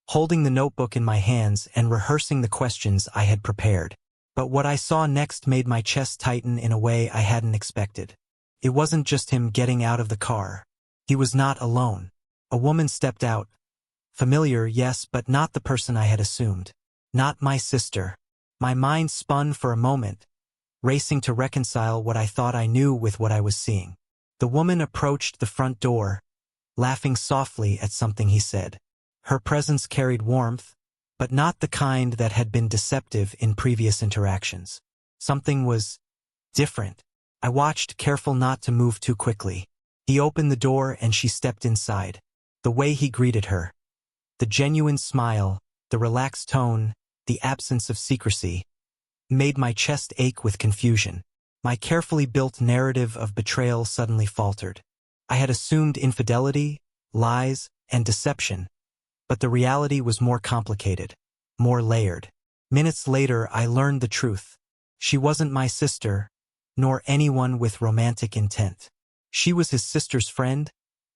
holding the notebook in my hands and rehearsing the questions I had prepared. But what I saw next made my chest tighten in a way I hadn't expected. It wasn't just him getting out of the car. He was not alone. A woman stepped out. Familiar, yes, but not the person I had assumed. Not my sister. My mind spun for a moment, racing to reconcile what I thought I knew with what I was seeing. The woman approached the front door, laughing softly at something he said. Her presence carried warmth, but not the kind that had been deceptive in previous interactions. Something was different. I watched, careful not to move too quickly. He opened the door and she stepped inside. The way he greeted her, the genuine smile, the relaxed tone, the absence of secrecy, made my chest ache with confusion. My carefully built narrative of betrayal suddenly faltered. I had assumed infidelity, lies, and deception, but the reality was more complicated, more layered. Minutes later, I learned the truth. She wasn't my sister, nor anyone with romantic intent. She was his sister's friend,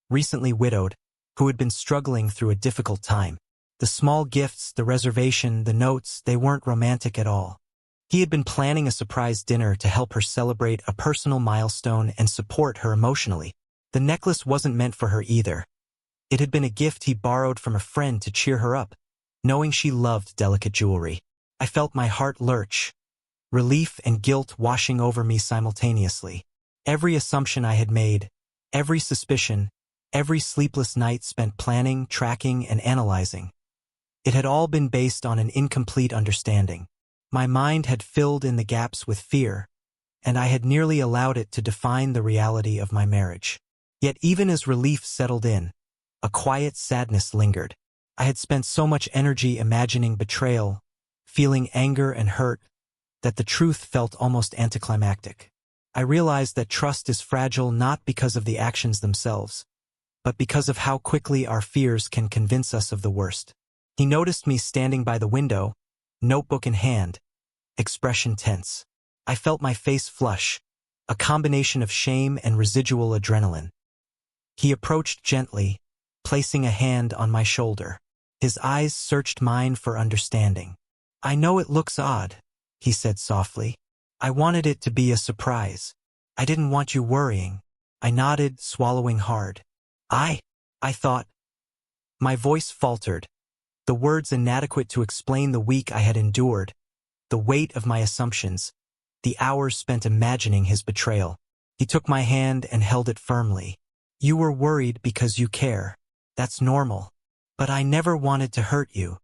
recently widowed, who had been struggling through a difficult time. The small gifts, the reservation, the notes, they weren't romantic at all. He had been planning a surprise dinner to help her celebrate a personal milestone and support her emotionally. The necklace wasn't meant for her either. It had been a gift he borrowed from a friend to cheer her up, knowing she loved delicate jewelry. I felt my heart lurch, relief and guilt washing over me simultaneously. Every assumption I had made, every suspicion, every sleepless night spent planning, tracking, and analyzing. It had all been based on an incomplete understanding. My mind had filled in the gaps with fear, and I had nearly allowed it to define the reality of my marriage. Yet even as relief settled in, a quiet sadness lingered. I had spent so much energy imagining betrayal, feeling anger and hurt, that the truth felt almost anticlimactic. I realized that trust is fragile not because of the actions themselves, but because of how quickly our fears can convince us of the worst. He noticed me standing by the window, notebook in hand, expression tense. I felt my face flush, a combination of shame and residual adrenaline. He approached gently, placing a hand on my shoulder. His eyes searched mine for understanding. "I know it looks odd," he said softly. "I wanted it to be a surprise. I didn't want you worrying." I nodded, swallowing hard. I thought. My voice faltered, the words inadequate to explain the week I had endured, the weight of my assumptions, the hours spent imagining his betrayal. He took my hand and held it firmly. "You were worried because you care. That's normal. But I never wanted to hurt you."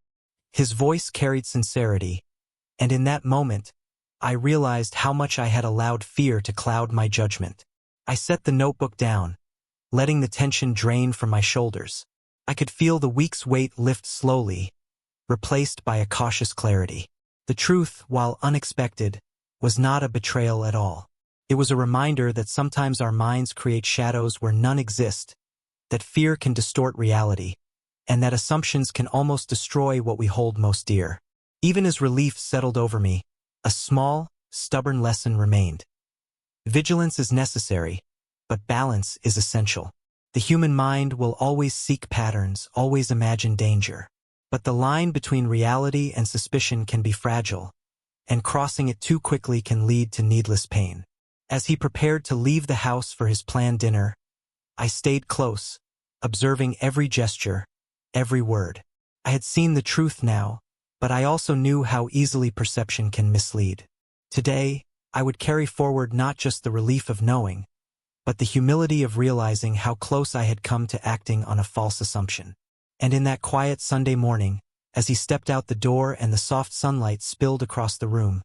His voice carried sincerity, and in that moment, I realized how much I had allowed fear to cloud my judgment. I set the notebook down, letting the tension drain from my shoulders. I could feel the week's weight lift slowly, replaced by a cautious clarity. The truth, while unexpected, was not a betrayal at all. It was a reminder that sometimes our minds create shadows where none exist, that fear can distort reality, and that assumptions can almost destroy what we hold most dear. Even as relief settled over me, a small, stubborn lesson remained. Vigilance is necessary, but balance is essential. The human mind will always seek patterns, always imagine danger. But the line between reality and suspicion can be fragile, and crossing it too quickly can lead to needless pain. As he prepared to leave the house for his planned dinner, I stayed close, observing every gesture, every word. I had seen the truth now, but I also knew how easily perception can mislead. Today, I would carry forward not just the relief of knowing, but the humility of realizing how close I had come to acting on a false assumption. And in that quiet Sunday morning, as he stepped out the door and the soft sunlight spilled across the room,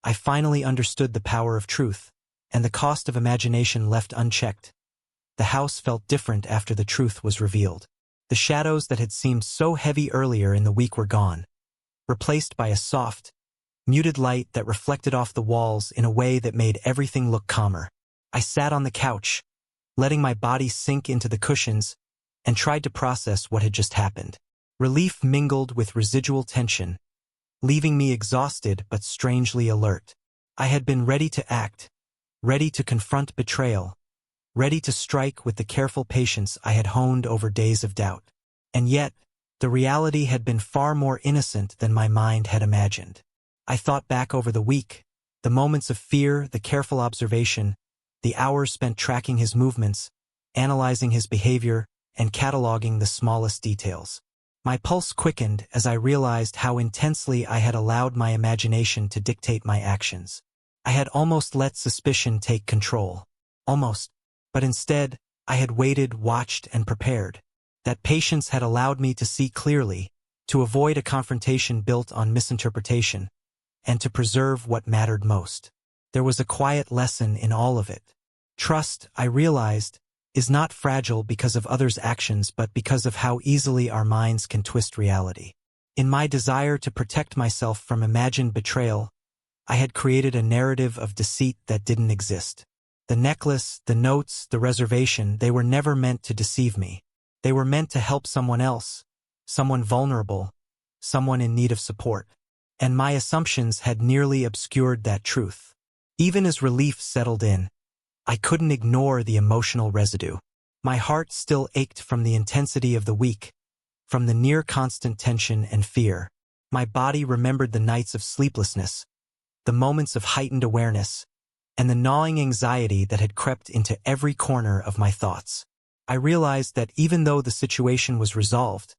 I finally understood the power of truth, and the cost of imagination left unchecked. The house felt different after the truth was revealed. The shadows that had seemed so heavy earlier in the week were gone, replaced by a soft, muted light that reflected off the walls in a way that made everything look calmer. I sat on the couch, letting my body sink into the cushions, and tried to process what had just happened. Relief mingled with residual tension, leaving me exhausted but strangely alert. I had been ready to act, ready to confront betrayal, ready to strike with the careful patience I had honed over days of doubt. And yet, the reality had been far more innocent than my mind had imagined. I thought back over the week, the moments of fear, the careful observation, the hours spent tracking his movements, analyzing his behavior, and cataloging the smallest details. My pulse quickened as I realized how intensely I had allowed my imagination to dictate my actions. I had almost let suspicion take control. Almost. But instead, I had waited, watched, and prepared. That patience had allowed me to see clearly, to avoid a confrontation built on misinterpretation, and to preserve what mattered most. There was a quiet lesson in all of it. Trust, I realized, is not fragile because of others' actions but because of how easily our minds can twist reality. In my desire to protect myself from imagined betrayal, I had created a narrative of deceit that didn't exist. The necklace, the notes, the reservation, they were never meant to deceive me. They were meant to help someone else, someone vulnerable, someone in need of support. And my assumptions had nearly obscured that truth. Even as relief settled in, I couldn't ignore the emotional residue. My heart still ached from the intensity of the week, from the near-constant tension and fear. My body remembered the nights of sleeplessness, the moments of heightened awareness, and the gnawing anxiety that had crept into every corner of my thoughts. I realized that even though the situation was resolved,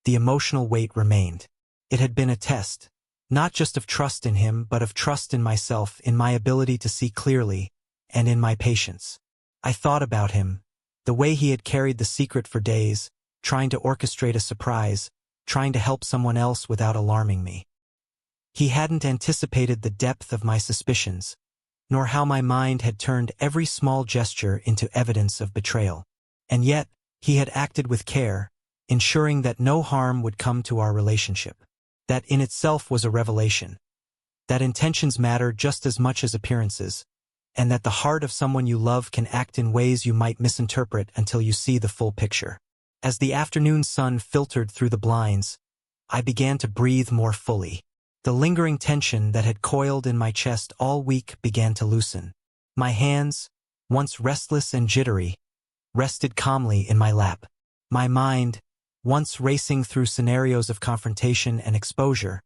the emotional weight remained. It had been a test, not just of trust in him, but of trust in myself, in my ability to see clearly, and in my patience. I thought about him, the way he had carried the secret for days, trying to orchestrate a surprise, trying to help someone else without alarming me. He hadn't anticipated the depth of my suspicions, nor how my mind had turned every small gesture into evidence of betrayal. And yet, he had acted with care, ensuring that no harm would come to our relationship. That in itself was a revelation. That intentions matter just as much as appearances, and that the heart of someone you love can act in ways you might misinterpret until you see the full picture. As the afternoon sun filtered through the blinds, I began to breathe more fully. The lingering tension that had coiled in my chest all week began to loosen. My hands, once restless and jittery, rested calmly in my lap. My mind, once racing through scenarios of confrontation and exposure,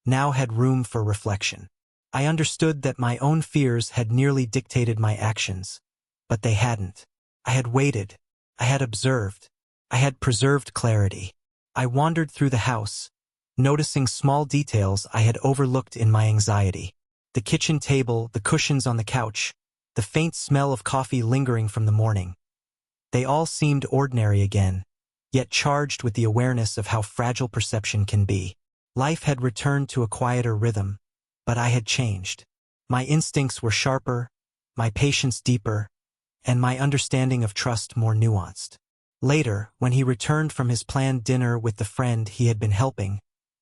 now had room for reflection. I understood that my own fears had nearly dictated my actions, but they hadn't. I had waited. I had observed. I had preserved clarity. I wandered through the house, noticing small details I had overlooked in my anxiety. The kitchen table, the cushions on the couch, the faint smell of coffee lingering from the morning. They all seemed ordinary again, yet charged with the awareness of how fragile perception can be. Life had returned to a quieter rhythm, but I had changed. My instincts were sharper, my patience deeper, and my understanding of trust more nuanced. Later, when he returned from his planned dinner with the friend he had been helping,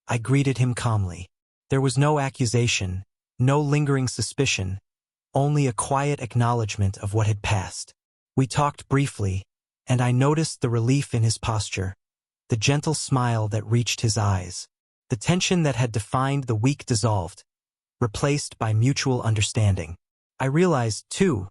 I greeted him calmly. There was no accusation, no lingering suspicion, only a quiet acknowledgement of what had passed. We talked briefly, and I noticed the relief in his posture, the gentle smile that reached his eyes. The tension that had defined the week dissolved, replaced by mutual understanding. I realized, too,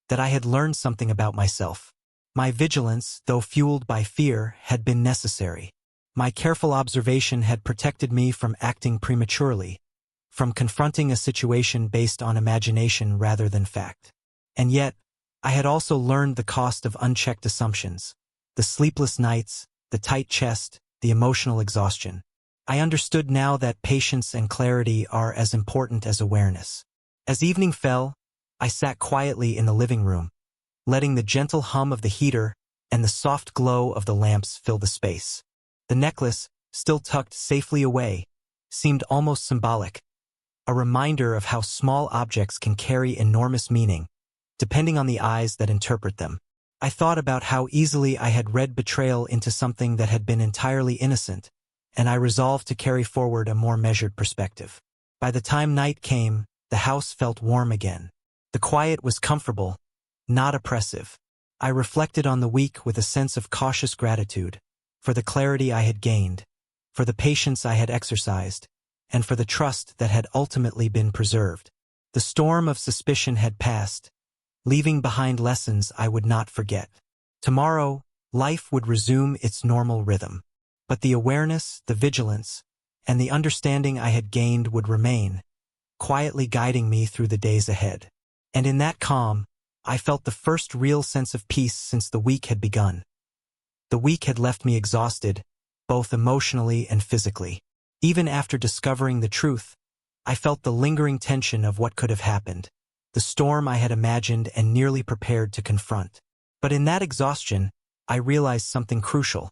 that I had learned something about myself. My vigilance, though fueled by fear, had been necessary. My careful observation had protected me from acting prematurely, from confronting a situation based on imagination rather than fact. And yet, I had also learned the cost of unchecked assumptions, the sleepless nights, the tight chest, the emotional exhaustion. I understood now that patience and clarity are as important as awareness. As evening fell, I sat quietly in the living room, letting the gentle hum of the heater and the soft glow of the lamps fill the space. The necklace, still tucked safely away, seemed almost symbolic, a reminder of how small objects can carry enormous meaning, depending on the eyes that interpret them. I thought about how easily I had read betrayal into something that had been entirely innocent, and I resolved to carry forward a more measured perspective. By the time night came, the house felt warm again. The quiet was comfortable, not oppressive. I reflected on the week with a sense of cautious gratitude, for the clarity I had gained, for the patience I had exercised, and for the trust that had ultimately been preserved. The storm of suspicion had passed, leaving behind lessons I would not forget. Tomorrow, life would resume its normal rhythm. But the awareness, the vigilance, and the understanding I had gained would remain, quietly guiding me through the days ahead. And in that calm, I felt the first real sense of peace since the week had begun. The week had left me exhausted, both emotionally and physically. Even after discovering the truth, I felt the lingering tension of what could have happened, the storm I had imagined and nearly prepared to confront. But in that exhaustion, I realized something crucial.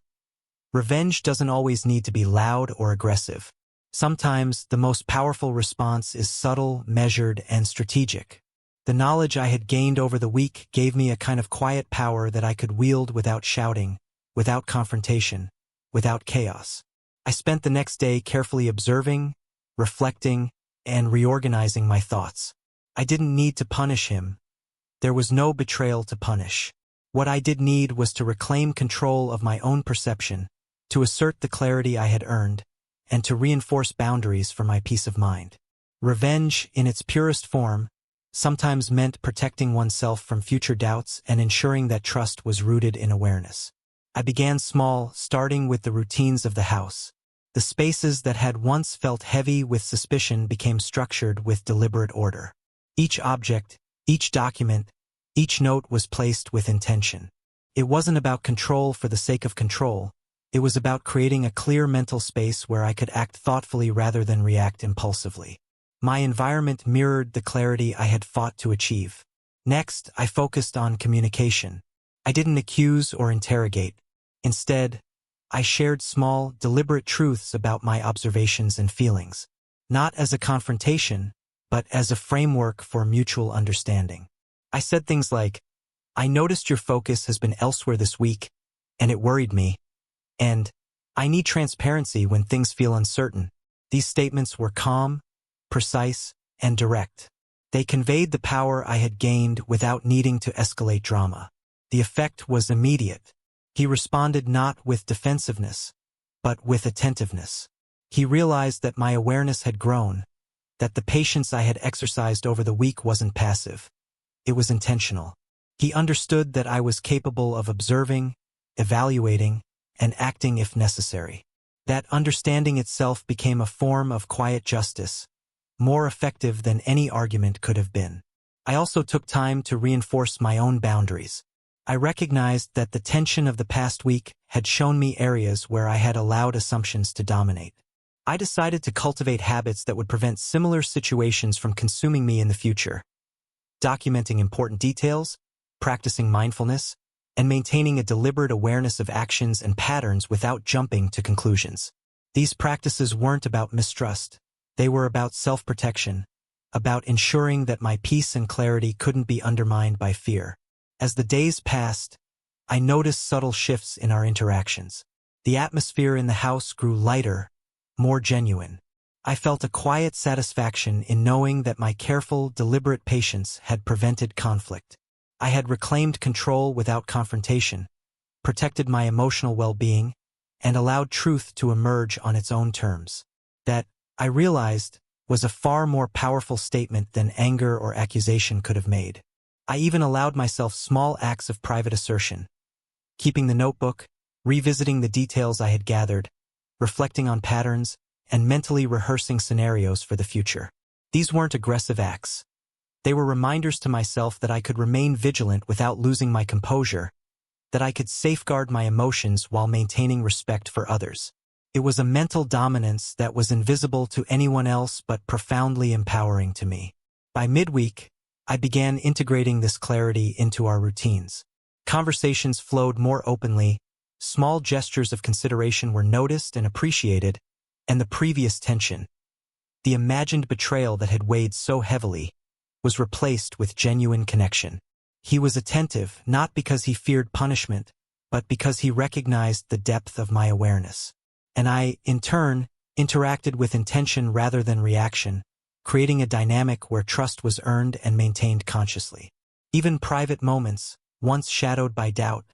Revenge doesn't always need to be loud or aggressive. Sometimes the most powerful response is subtle, measured, and strategic. The knowledge I had gained over the week gave me a kind of quiet power that I could wield without shouting, without confrontation, without chaos. I spent the next day carefully observing, reflecting, and reorganizing my thoughts. I didn't need to punish him. There was no betrayal to punish. What I did need was to reclaim control of my own perception, to assert the clarity I had earned, and to reinforce boundaries for my peace of mind. Revenge, in its purest form, sometimes meant protecting oneself from future doubts and ensuring that trust was rooted in awareness. I began small, starting with the routines of the house. The spaces that had once felt heavy with suspicion became structured with deliberate order. Each object, each document, each note was placed with intention. It wasn't about control for the sake of control. It was about creating a clear mental space where I could act thoughtfully rather than react impulsively. My environment mirrored the clarity I had fought to achieve. Next, I focused on communication. I didn't accuse or interrogate. Instead, I shared small, deliberate truths about my observations and feelings, not as a confrontation, but as a framework for mutual understanding. I said things like, "I noticed your focus has been elsewhere this week, and it worried me," and "I need transparency when things feel uncertain." These statements were calm, precise, and direct. They conveyed the power I had gained without needing to escalate drama. The effect was immediate. He responded not with defensiveness, but with attentiveness. He realized that my awareness had grown, that the patience I had exercised over the week wasn't passive. It was intentional. He understood that I was capable of observing, evaluating, and acting if necessary. That understanding itself became a form of quiet justice, more effective than any argument could have been. I also took time to reinforce my own boundaries. I recognized that the tension of the past week had shown me areas where I had allowed assumptions to dominate. I decided to cultivate habits that would prevent similar situations from consuming me in the future. Documenting important details, practicing mindfulness, and maintaining a deliberate awareness of actions and patterns without jumping to conclusions. These practices weren't about mistrust. They were about self-protection, about ensuring that my peace and clarity couldn't be undermined by fear. As the days passed, I noticed subtle shifts in our interactions. The atmosphere in the house grew lighter, more genuine. I felt a quiet satisfaction in knowing that my careful, deliberate patience had prevented conflict. I had reclaimed control without confrontation, protected my emotional well-being, and allowed truth to emerge on its own terms. That, I realized, was a far more powerful statement than anger or accusation could have made. I even allowed myself small acts of private assertion, keeping the notebook, revisiting the details I had gathered, reflecting on patterns, and mentally rehearsing scenarios for the future. These weren't aggressive acts. They were reminders to myself that I could remain vigilant without losing my composure, that I could safeguard my emotions while maintaining respect for others. It was a mental dominance that was invisible to anyone else but profoundly empowering to me. By midweek, I began integrating this clarity into our routines. Conversations flowed more openly, small gestures of consideration were noticed and appreciated, and the previous tension, the imagined betrayal that had weighed so heavily, was replaced with genuine connection. He was attentive not because he feared punishment, but because he recognized the depth of my awareness. And I, in turn, interacted with intention rather than reaction, creating a dynamic where trust was earned and maintained consciously. Even private moments, once shadowed by doubt,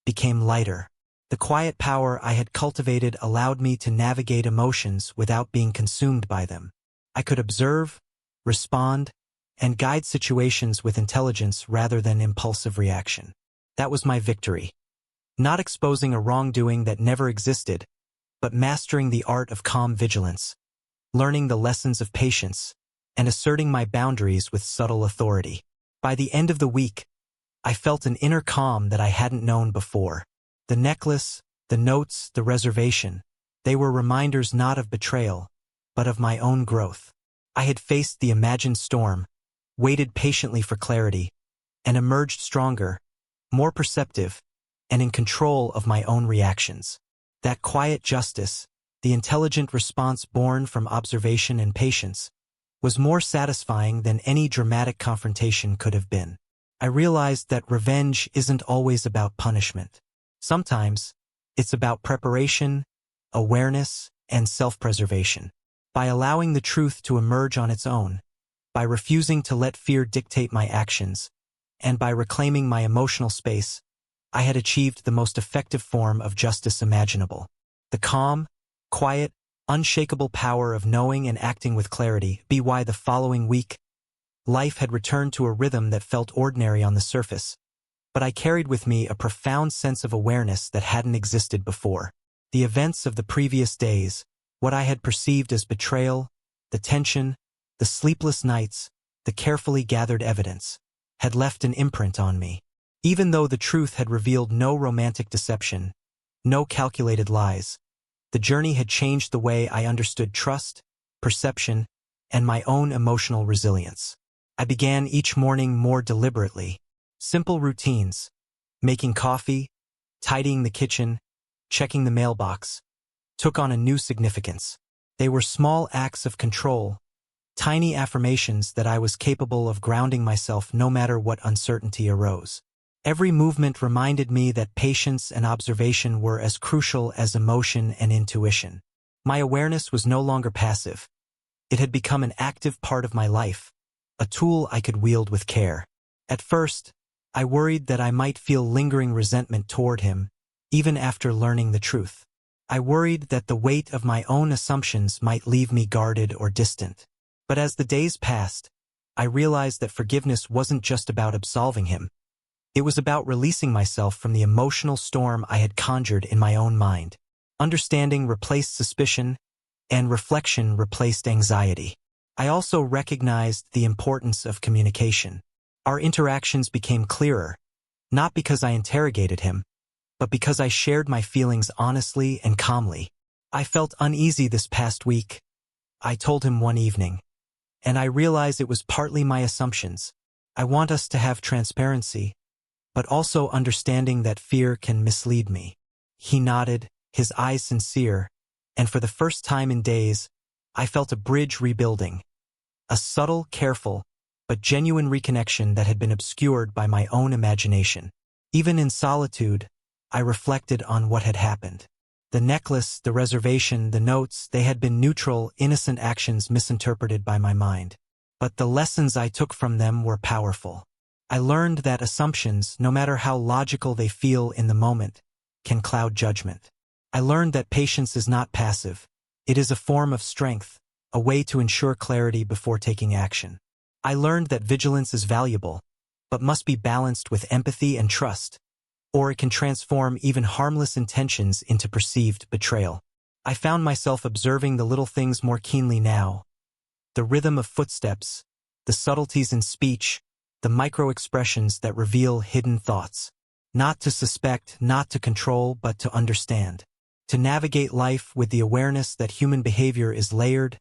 became lighter. The quiet power I had cultivated allowed me to navigate emotions without being consumed by them. I could observe, respond, and guide situations with intelligence rather than impulsive reaction. That was my victory. Not exposing a wrongdoing that never existed, but mastering the art of calm vigilance, learning the lessons of patience, and asserting my boundaries with subtle authority. By the end of the week, I felt an inner calm that I hadn't known before. The necklace, the notes, the reservation, they were reminders not of betrayal, but of my own growth. I had faced the imagined storm, waited patiently for clarity, and emerged stronger, more perceptive, and in control of my own reactions. That quiet justice, the intelligent response born from observation and patience, was more satisfying than any dramatic confrontation could have been. I realized that revenge isn't always about punishment. Sometimes, it's about preparation, awareness, and self-preservation. By allowing the truth to emerge on its own, by refusing to let fear dictate my actions, and by reclaiming my emotional space, I had achieved the most effective form of justice imaginable. The calm, quiet, unshakable power of knowing and acting with clarity. By the following week, life had returned to a rhythm that felt ordinary on the surface, but I carried with me a profound sense of awareness that hadn't existed before. The events of the previous days, what I had perceived as betrayal, the tension, the sleepless nights, the carefully gathered evidence, had left an imprint on me. Even though the truth had revealed no romantic deception, no calculated lies, the journey had changed the way I understood trust, perception, and my own emotional resilience. I began each morning more deliberately. Simple routines, making coffee, tidying the kitchen, checking the mailbox, took on a new significance. They were small acts of control, tiny affirmations that I was capable of grounding myself no matter what uncertainty arose. Every movement reminded me that patience and observation were as crucial as emotion and intuition. My awareness was no longer passive. It had become an active part of my life, a tool I could wield with care. At first, I worried that I might feel lingering resentment toward him, even after learning the truth. I worried that the weight of my own assumptions might leave me guarded or distant. But as the days passed, I realized that forgiveness wasn't just about absolving him. It was about releasing myself from the emotional storm I had conjured in my own mind. Understanding replaced suspicion, and reflection replaced anxiety. I also recognized the importance of communication. Our interactions became clearer, not because I interrogated him, but because I shared my feelings honestly and calmly. I felt uneasy this past week, I told him one evening, and I realized it was partly my assumptions. I want us to have transparency, but also understanding that fear can mislead me. He nodded, his eyes sincere, and for the first time in days, I felt a bridge rebuilding. A subtle, careful, but genuine reconnection that had been obscured by my own imagination. Even in solitude, I reflected on what had happened. The necklace, the reservation, the notes, they had been neutral, innocent actions misinterpreted by my mind. But the lessons I took from them were powerful. I learned that assumptions, no matter how logical they feel in the moment, can cloud judgment. I learned that patience is not passive. It is a form of strength, a way to ensure clarity before taking action. I learned that vigilance is valuable, but must be balanced with empathy and trust, or it can transform even harmless intentions into perceived betrayal. I found myself observing the little things more keenly now. The rhythm of footsteps, the subtleties in speech, the micro-expressions that reveal hidden thoughts. Not to suspect, not to control, but to understand. To navigate life with the awareness that human behavior is layered,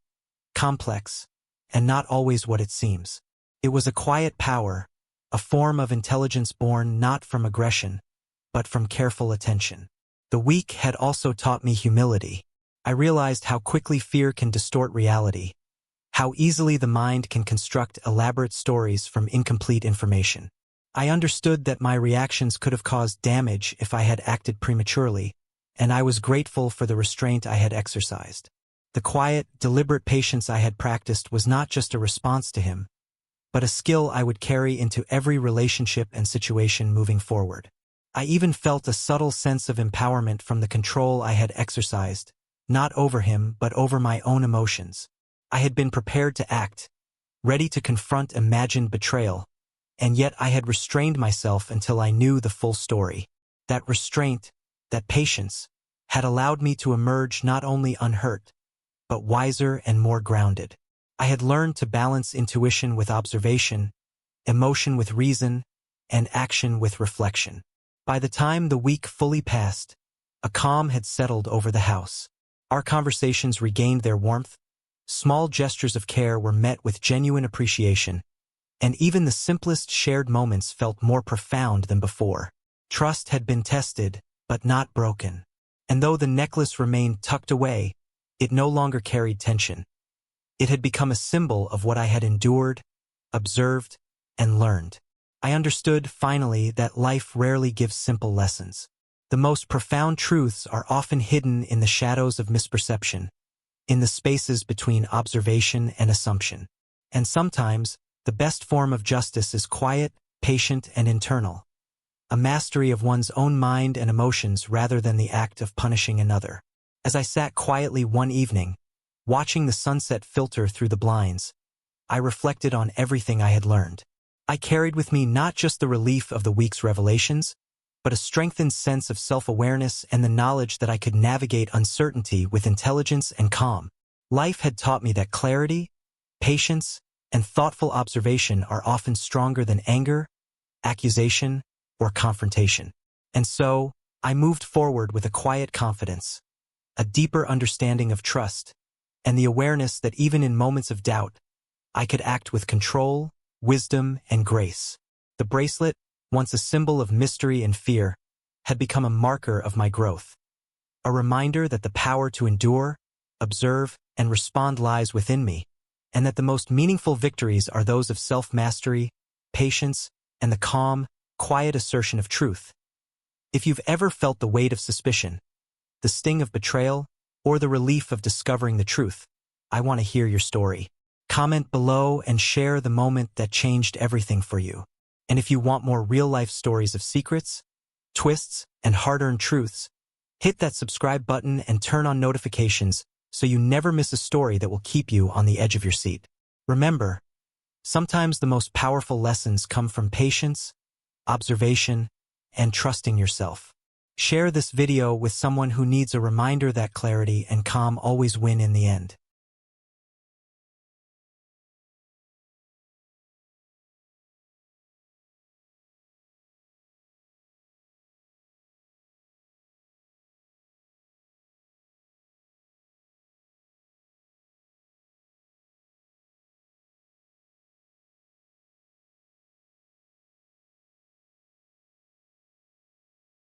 complex, and not always what it seems. It was a quiet power, a form of intelligence born not from aggression, but from careful attention. The week had also taught me humility. I realized how quickly fear can distort reality, how easily the mind can construct elaborate stories from incomplete information. I understood that my reactions could have caused damage if I had acted prematurely, and I was grateful for the restraint I had exercised. The quiet, deliberate patience I had practiced was not just a response to him, but a skill I would carry into every relationship and situation moving forward. I even felt a subtle sense of empowerment from the control I had exercised, not over him but over my own emotions. I had been prepared to act, ready to confront imagined betrayal, and yet I had restrained myself until I knew the full story. That restraint, that patience, had allowed me to emerge not only unhurt, but wiser and more grounded. I had learned to balance intuition with observation, emotion with reason, and action with reflection. By the time the week fully passed, a calm had settled over the house. Our conversations regained their warmth, small gestures of care were met with genuine appreciation, and even the simplest shared moments felt more profound than before. Trust had been tested, but not broken. And though the necklace remained tucked away, it no longer carried tension. It had become a symbol of what I had endured, observed, and learned. I understood, finally, that life rarely gives simple lessons. The most profound truths are often hidden in the shadows of misperception, in the spaces between observation and assumption. And sometimes, the best form of justice is quiet, patient, and internal. A mastery of one's own mind and emotions rather than the act of punishing another. As I sat quietly one evening, watching the sunset filter through the blinds, I reflected on everything I had learned. I carried with me not just the relief of the week's revelations, but a strengthened sense of self-awareness and the knowledge that I could navigate uncertainty with intelligence and calm. Life had taught me that clarity, patience, and thoughtful observation are often stronger than anger, accusation, or confrontation. And so, I moved forward with a quiet confidence, a deeper understanding of trust, and the awareness that even in moments of doubt, I could act with control, wisdom, and grace. The bracelet, once a symbol of mystery and fear, had become a marker of my growth. A reminder that the power to endure, observe, and respond lies within me, and that the most meaningful victories are those of self-mastery, patience, and the calm, quiet assertion of truth. If you've ever felt the weight of suspicion, the sting of betrayal, or the relief of discovering the truth, I want to hear your story. Comment below and share the moment that changed everything for you. And if you want more real-life stories of secrets, twists, and hard-earned truths, hit that subscribe button and turn on notifications so you never miss a story that will keep you on the edge of your seat. Remember, sometimes the most powerful lessons come from patience, observation, and trusting yourself. Share this video with someone who needs a reminder that clarity and calm always win in the end.